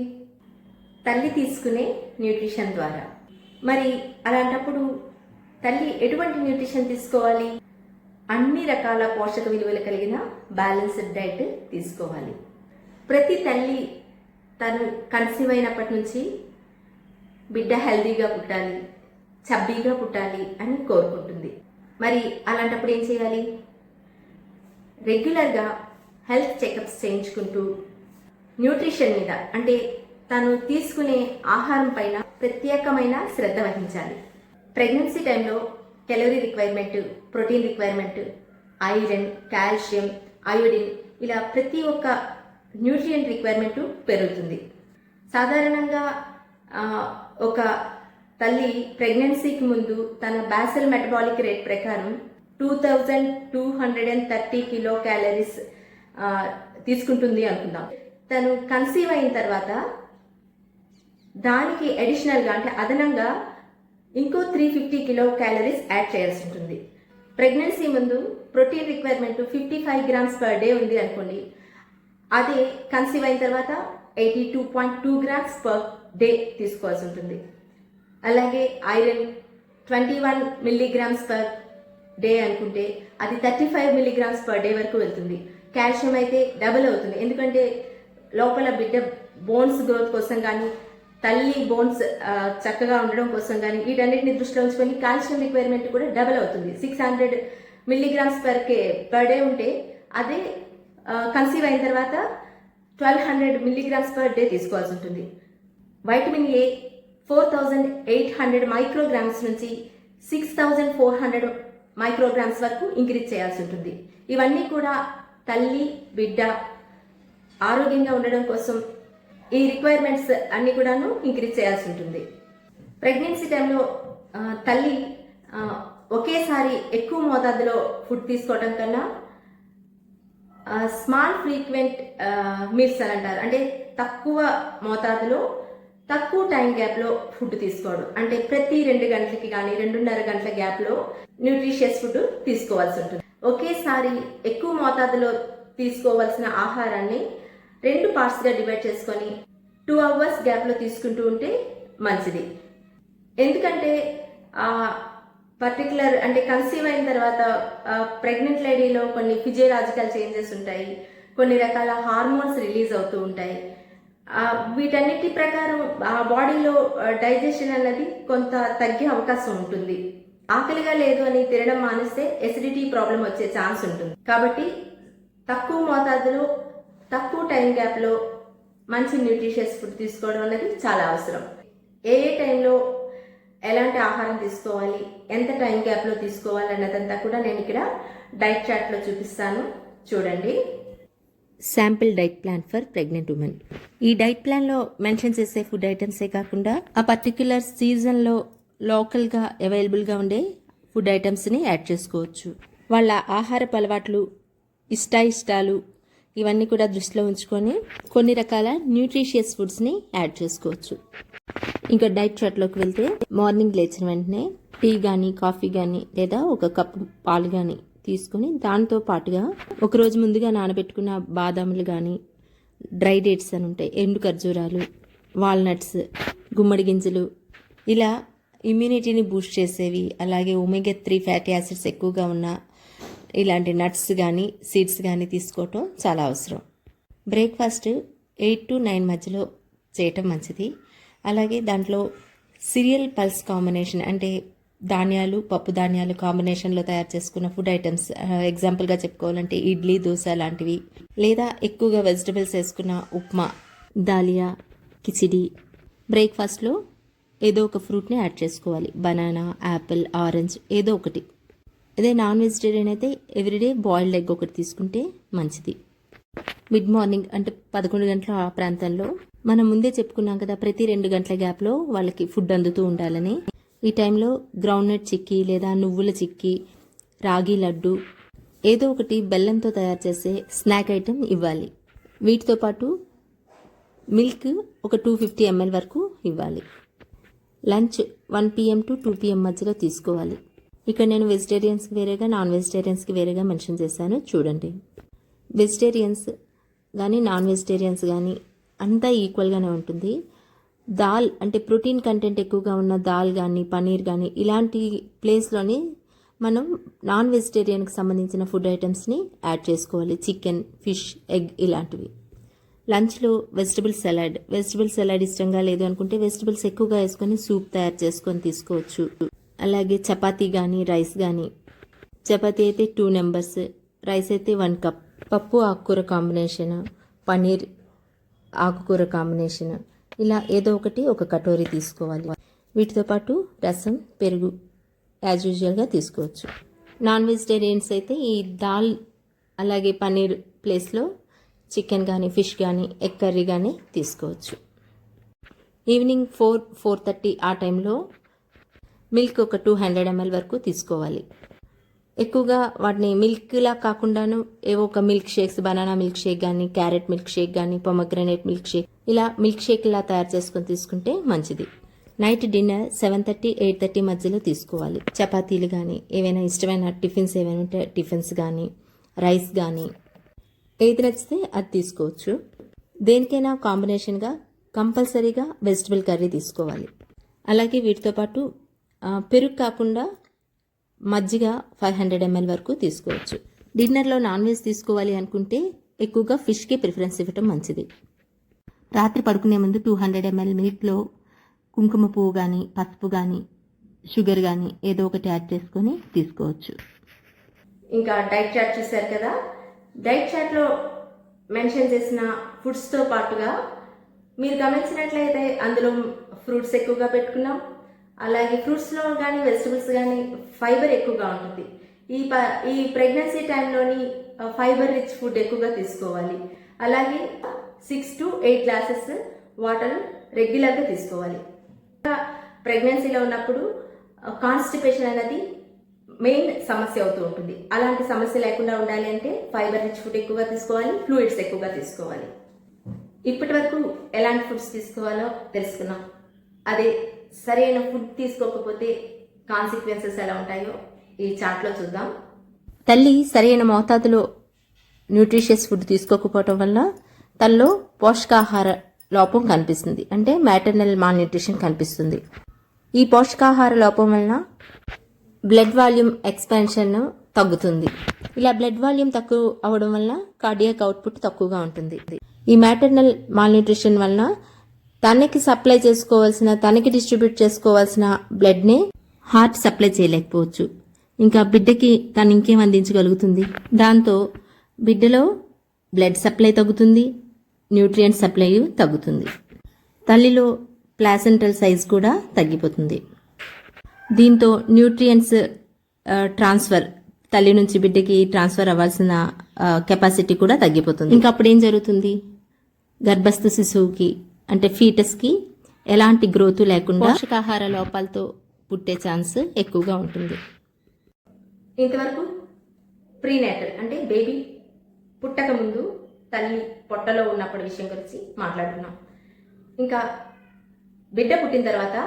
తల్లి తీసుకునే న్యూట్రిషన్ ద్వారా. మరి అలాంటప్పుడు తల్లి ఎటువంటి న్యూట్రిషన్ తీసుకోవాలి? అన్ని రకాల పోషక విలువలు కలిగిన బ్యాలెన్స్డ్ డైట్ తీసుకోవాలి. ప్రతి తల్లి తను కన్సీవ్ అయినప్పటి నుంచి బిడ్డ హెల్దీగా పుట్టాలి, చబ్బీగా పుట్టాలి అని కోరుకుంటుంది. మరి అలాంటప్పుడు ఏం చేయాలి? రెగ్యులర్గా హెల్త్ చెకప్స్ చేయించుకుంటూ న్యూట్రిషన్ మీద, అంటే తను తీసుకునే ఆహారం పైన ప్రత్యేకమైన శ్రద్ధ వహించాలి. ప్రెగ్నెన్సీ టైంలో calorie requirement, protein requirement, iron, calcium, iodine, ఇలా ప్రతి ఒక్క న్యూట్రియంట్ రిక్వైర్మెంట్ పెరుగుతుంది. సాధారణంగా ఒక తల్లి ప్రెగ్నెన్సీకి ముందు తన బాసల్ మెటబాలిక్ రేట్ ప్రకారం 2230 కిలో క్యాలరీస్ తీసుకుంటుంది అనుకుందాం. తను కన్సీవ్ అయిన తర్వాత దానికి అడిషనల్గా, అంటే అదనంగా ఇంకో 350 కిలో క్యాలరీస్ యాడ్ చేయాల్సి ఉంటుంది. ప్రెగ్నెన్సీ ముందు protein requirement 55 grams per day ఉంది అనుకోండి, అదే కన్సీవ్ అయిన తర్వాత 82.2 గ్రామ్స్ పర్ డే తీసుకోవాల్సి ఉంటుంది. అలాగే ఐరన్ 21 మిల్లీగ్రామ్స్ పర్ డే అనుకుంటే అది 35 మిల్లీగ్రామ్స్ పర్ డే వరకు వెళ్తుంది. కాల్షియం అయితే డబుల్ అవుతుంది, ఎందుకంటే లోపల బిడ్డ బోన్స్ గ్రోత్ కోసం కానీ, తల్లి బోన్స్ చక్కగా ఉండడం కోసం కానీ, వీటన్నిటిని దృష్టిలో ఉంచుకొని కాల్షియం రిక్వైర్మెంట్ కూడా డబుల్ అవుతుంది. 600 మిల్లీగ్రామ్స్ పర్ డే ఉంటే అదే కన్సీవ్ అయిన తర్వాత 1200 మిల్లీగ్రామ్స్ పర్ డే తీసుకోవాల్సి ఉంటుంది. వైటమిన్ ఏ 4800 మైక్రోగ్రామ్స్ నుంచి 6400 మైక్రోగ్రామ్స్ వరకు ఇంక్రీజ్ చేయాల్సి ఉంటుంది. ఇవన్నీ కూడా తల్లి బిడ్డ ఆరోగ్యంగా ఉండడం కోసం ఈ రిక్వైర్మెంట్స్ అన్ని కూడాను ఇంక్రీజ్ చేయాల్సి ఉంటుంది. ప్రెగ్నెన్సీ టైంలో తల్లి ఒకేసారి ఎక్కువ మోతాదులో ఫుడ్ తీసుకోవడం కన్నా స్మాల్ ఫ్రీక్వెంట్ మీల్స్ అని అంటారు, అంటే తక్కువ మోతాదులో తక్కువ టైం గ్యాప్లో ఫుడ్ తీసుకోవడం. అంటే ప్రతి 2 గంటలకి కానీ 2.5 గంటల గ్యాప్లో న్యూట్రిషియస్ ఫుడ్ తీసుకోవాల్సి ఉంటుంది. ఒకేసారి ఎక్కువ మోతాదులో తీసుకోవాల్సిన ఆహారాన్ని 2 పార్ట్స్గా డివైడ్ చేసుకొని 2 అవర్స్ గ్యాప్లో తీసుకుంటూ ఉంటే మంచిది. ఎందుకంటే పర్టికులర్, అంటే కన్సీవ్ అయిన తర్వాత ప్రెగ్నెంట్ లేడీలో కొన్ని ఫిజియోలాజికల్ చేంజెస్ ఉంటాయి, కొన్ని రకాల హార్మోన్స్ రిలీజ్ అవుతూ ఉంటాయి. వీటన్నిటి ప్రకారం ఆ బాడీలో డైజెషన్ అన్నది కొంత తగ్గే అవకాశం ఉంటుంది. ఆకలిగా లేదు అని తినడం మానేస్తే ఎసిడిటీ ప్రాబ్లం వచ్చే ఛాన్స్ ఉంటుంది. కాబట్టి తక్కువ మోతాదులో తక్కువ టైం గ్యాప్లో మంచి న్యూట్రిషియస్ ఫుడ్ తీసుకోవడం అనేది చాలా అవసరం. ఏ టైంలో ఎలాంటి ఆహారం తీసుకోవాలి, ఎంత టైం గ్యాప్లో తీసుకోవాలి అన్నదంతా కూడా నేను ఇక్కడ డైట్ చార్ట్లో చూపిస్తాను, చూడండి. Sample diet plan for pregnant women. ఈ డైట్ ప్లాన్లో మెన్షన్ చేసే ఫుడ్ ఐటమ్సే కాకుండా ఆ పర్టిక్యులర్ సీజన్లో లోకల్గా అవైలబుల్గా ఉండే ఫుడ్ ఐటమ్స్ని యాడ్ చేసుకోవచ్చు. వాళ్ళ ఆహారపు అలవాట్లు, ఇష్టాలు ఇవన్నీ కూడా దృష్టిలో ఉంచుకొని కొన్ని రకాల న్యూట్రిషియస్ ఫుడ్స్ని యాడ్ చేసుకోవచ్చు. ఇంకా డైట్ చార్ట్లోకి వెళ్తే మార్నింగ్ లేచిన వెంటనే టీ కానీ కాఫీ కానీ లేదా ఒక కప్పు పాలు కానీ తీసుకొని దాంతో పాటుగా ఒకరోజు ముందుగా నానబెట్టుకున్న బాదాములు కానీ, డ్రై డేట్స్ అని ఉంటాయి, ఎండు ఖర్జూరాలు, వాల్నట్స్, గుమ్మడి గింజలు, ఇలా ఇమ్యూనిటీని బూస్ట్ చేసేవి, అలాగే ఒమేగా 3 ఫ్యాటీ యాసిడ్స్ ఎక్కువగా ఉన్న ఇలాంటి నట్స్ కానీ సీడ్స్ కానీ తీసుకోవటం చాలా అవసరం. బ్రేక్ఫాస్ట్ 8 to 9 మధ్యలో చేయటం మంచిది. అలాగే దాంట్లో సిరియల్ పల్స్ కాంబినేషన్ అంటే ధాన్యాలు, పప్పు ధాన్యాలు కాంబినేషన్లో తయారు చేసుకున్న ఫుడ్ ఐటమ్స్, ఎగ్జాంపుల్గా చెప్పుకోవాలంటే ఇడ్లీ, దోశ లాంటివి, లేదా ఎక్కువగా వెజిటబుల్స్ వేసుకున్న ఉప్మా, దాలియా, కిచిడి. బ్రేక్ఫాస్ట్లో ఏదో ఒక ఫ్రూట్ని యాడ్ చేసుకోవాలి, బనానా, యాపిల్, ఆరెంజ్ ఏదో ఒకటి. అదే నాన్ వెజిటేరియన్ అయితే ఎవ్రీడే బాయిల్డ్ ఎగ్ ఒకటి తీసుకుంటే మంచిది. మిడ్ మార్నింగ్ అంటే 11 గంటల ఆ ప్రాంతంలో మనం ముందే చెప్పుకున్నాం కదా, ప్రతి 2 గంటల గ్యాప్లో వాళ్ళకి ఫుడ్ అందుతూ ఉండాలని. ఈ టైంలో గ్రౌండ్నట్ చిక్కీ లేదా నువ్వుల చిక్కీ, రాగి లడ్డు ఏదో ఒకటి బెల్లంతో తయారు చేసే స్నాక్ ఐటెం ఇవ్వాలి. వీటితో పాటు మిల్క్ ఒక 250 ml వరకు ఇవ్వాలి. లంచ్ 1 PM to 2 PM మధ్యలో తీసుకోవాలి. ఇక్కడ నేను వెజిటేరియన్స్కి వేరేగా, నాన్ వెజిటేరియన్స్కి వేరేగా మెన్షన్ చేశాను, చూడండి. వెజిటేరియన్స్ కానీ నాన్ వెజిటేరియన్స్ కానీ అంతా ఈక్వల్గానే ఉంటుంది. దాల్ అంటే ప్రోటీన్ కంటెంట్ ఎక్కువగా ఉన్న దాల్ కానీ, పనీర్ కానీ ఇలాంటి ప్లేస్లోని మనం నాన్ వెజిటేరియన్కి సంబంధించిన ఫుడ్ ఐటమ్స్ని యాడ్ చేసుకోవాలి, చికెన్, ఫిష్, ఎగ్ ఇలాంటివి. లంచ్లో వెజిటబుల్ సలాడ్ ఇష్టంగా లేదు అనుకుంటే వెజిటబుల్స్ ఎక్కువగా వేసుకొని సూప్ తయారు చేసుకొని తీసుకోవచ్చు. అలాగే చపాతీ కానీ, రైస్ కానీ, చపాతీ అయితే 2 numbers, రైస్ అయితే 1 cup, పప్పు ఆకుకూర కాంబినేషన్, పనీర్ ఆకుకూర కాంబినేషన్, ఇలా ఏదో ఒకటి ఒక కటోరీ తీసుకోవాలి. వీటితో పాటు రసం, పెరుగు యాజ్ యూజువల్గా తీసుకోవచ్చు. నాన్ వెజిటేరియన్స్ అయితే ఈ దాల్ అలాగే పనీర్ ప్లేస్లో చికెన్ కానీ, ఫిష్ కానీ, ఎగ్ కర్రీ కానీ తీసుకోవచ్చు. ఈవినింగ్ 4-4:30 ఆ టైంలో మిల్క్ ఒక 200 ml వరకు తీసుకోవాలి. ఎక్కువగా వాటిని మిల్క్లా కాకుండాను ఏవో ఒక milk shakes, banana milk shake కానీ, క్యారెట్ మిల్క్ షేక్ కానీ, పొమగ్రనేట్ మిల్క్ షేక్, ఇలా మిల్క్ షేక్లా తయారు చేసుకొని తీసుకుంటే మంచిది. నైట్ డిన్నర్ 7:30-8:30 మధ్యలో తీసుకోవాలి. చపాతీలు కానీ, ఏవైనా ఇష్టమైన టిఫిన్స్ ఏమైనా ఉంటే టిఫిన్స్ కానీ, రైస్ కానీ ఏది నచ్చితే అది తీసుకోవచ్చు. దేనికైనా కాంబినేషన్గా కంపల్సరీగా వెజిటబుల్ కర్రీ తీసుకోవాలి. అలాగే వీటితో పాటు పెరుగు కాకుండా మజ్జిగ 500 ml వరకు తీసుకోవచ్చు. డిన్నర్లో నాన్ వెజ్ తీసుకోవాలి అనుకుంటే ఎక్కువగా ఫిష్కి ప్రిఫరెన్స్ ఇవ్వటం మంచిది. రాత్రి పడుకునే ముందు 200 ml మిల్క్లో కుంకుమ పువ్వు కానీ, పసుపు కానీ, షుగర్ కానీ ఏదో ఒకటి యాడ్ చేసుకొని తీసుకోవచ్చు. ఇంకా డైట్ చార్ట్ చూశారు కదా. డైట్ చార్ట్లో మెన్షన్ చేసిన ఫుడ్స్తో పాటుగా మీరు గమనించినట్లయితే అందులో ఫ్రూట్స్ ఎక్కువగా పెట్టుకున్నాం. అలాగే ఫ్రూట్స్లో కానీ వెజిటబుల్స్ కానీ ఫైబర్ ఎక్కువగా ఉంటుంది. ఈ ప్రెగ్నెన్సీ టైంలోని ఫైబర్ రిచ్ ఫుడ్ ఎక్కువగా తీసుకోవాలి. అలాగే 6 to 8 glasses వాటర్ రెగ్యులర్గా తీసుకోవాలి. ప్రెగ్నెన్సీలో ఉన్నప్పుడు కాన్స్టిపేషన్ అనేది మెయిన్ సమస్య అవుతూ ఉంటుంది. అలాంటి సమస్య లేకుండా ఉండాలి అంటే ఫైబర్ రిచ్ ఫుడ్ ఎక్కువగా తీసుకోవాలి, ఫ్లూయిడ్స్ ఎక్కువగా తీసుకోవాలి. ఇప్పటి వరకు ఎలాంటి ఫుడ్స్ తీసుకోవాలో తెలుసుకున్నాం. అదే సరైన ఫుడ్ తీసుకోకపోతే కాన్సిక్వెన్సెస్ ఎలా ఉంటాయో ఈ చార్ట్లో చూద్దాం. తల్లి సరైన మోతాదులో న్యూట్రిషియస్ ఫుడ్ తీసుకోకపోవటం వల్ల తనలో పోషకాహార లోపం కనిపిస్తుంది, అంటే మ్యాటర్నల్ మాల్ న్యూట్రిషన్ కనిపిస్తుంది. ఈ పోషకాహార లోపం వలన బ్లడ్ వాల్యూమ్ ఎక్స్పాన్షన్ తగ్గుతుంది. ఇలా బ్లడ్ వాల్యూమ్ తక్కువ అవడం వల్ల కార్డియాక్ అవుట్పుట్ తక్కువగా ఉంటుంది. ఈ మ్యాటర్నల్ మాల్ న్యూట్రిషన్ వలన తనకి సప్లై చేసుకోవాల్సిన, తనకి డిస్ట్రిబ్యూట్ చేసుకోవాల్సిన బ్లడ్ని హార్ట్ సప్లై చేయలేకపోవచ్చు. ఇంకా బిడ్డకి తను ఇంకేం అందించగలుగుతుంది? దాంతో బిడ్డలో బ్లడ్ సప్లై తగ్గుతుంది, న్యూట్రియంట్ సప్లై తగ్గుతుంది. తల్లిలో ప్లాసెంటల్ సైజ్ కూడా తగ్గిపోతుంది. దీంతో న్యూట్రియంట్స్ ట్రాన్స్ఫర్ తల్లి నుంచి బిడ్డకి ట్రాన్స్ఫర్ అవ్వాల్సిన కెపాసిటీ కూడా తగ్గిపోతుంది. ఇంకా అప్పుడు ఏం జరుగుతుంది, గర్భస్థ శిశువుకి అంటే ఫీటస్కి ఎలాంటి గ్రోత్ లేకుండా పోషకాహార లోపాలతో పుట్టే ఛాన్స్ ఎక్కువగా ఉంటుంది. ఇంతవరకు ప్రీనేటల్ అంటే బేబీ పుట్టక ముందు తల్లి పొట్టలో ఉన్నప్పటి విషయం గురించి మాట్లాడుతున్నాం. ఇంకా బిడ్డ పుట్టిన తర్వాత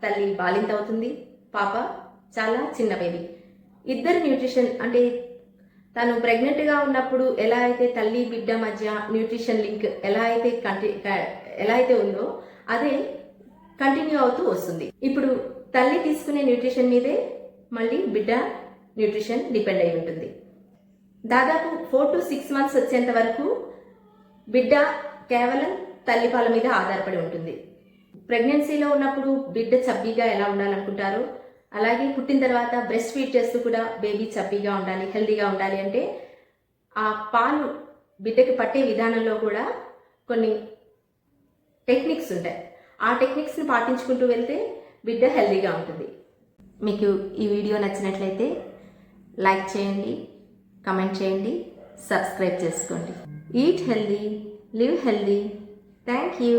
తల్లి బాలింత అవుతుంది, పాప చాలా చిన్న బేబీ. ఇద్దరు న్యూట్రిషన్ అంటే తను ప్రెగ్నెంట్గా ఉన్నప్పుడు ఎలా అయితే తల్లి బిడ్డ మధ్య న్యూట్రిషన్ లింక్ ఎలా అయితే ఉందో అదే కంటిన్యూ అవుతూ వస్తుంది. ఇప్పుడు తల్లి తీసుకునే న్యూట్రిషన్ మీదే మళ్ళీ బిడ్డ న్యూట్రిషన్ డిపెండ్ అయి ఉంటుంది. దాదాపు 4 to 6 months వచ్చేంత వరకు బిడ్డ కేవలం తల్లిపాల మీద ఆధారపడి ఉంటుంది. ప్రెగ్నెన్సీలో ఉన్నప్పుడు బిడ్డ చబ్బీగా ఎలా ఉండాలనుకుంటారో అలాగే పుట్టిన తర్వాత బ్రెస్ట్ ఫీడ్ చేస్తూ కూడా బేబీ చబ్బీగా ఉండాలి, హెల్దీగా ఉండాలి అంటే ఆ పాలు బిడ్డకి పట్టే విధానంలో కూడా కొన్ని టెక్నిక్స్ ఉంటాయి. ఆ టెక్నిక్స్ని పాటించుకుంటూ వెళ్తే బిడ్డ హెల్దీగా ఉంటుంది. మీకు ఈ వీడియో నచ్చినట్లయితే లైక్ చేయండి, కమెంట్ చేయండి, సబ్స్క్రైబ్ చేసుకోండి. Eat healthy, live healthy. Thank you.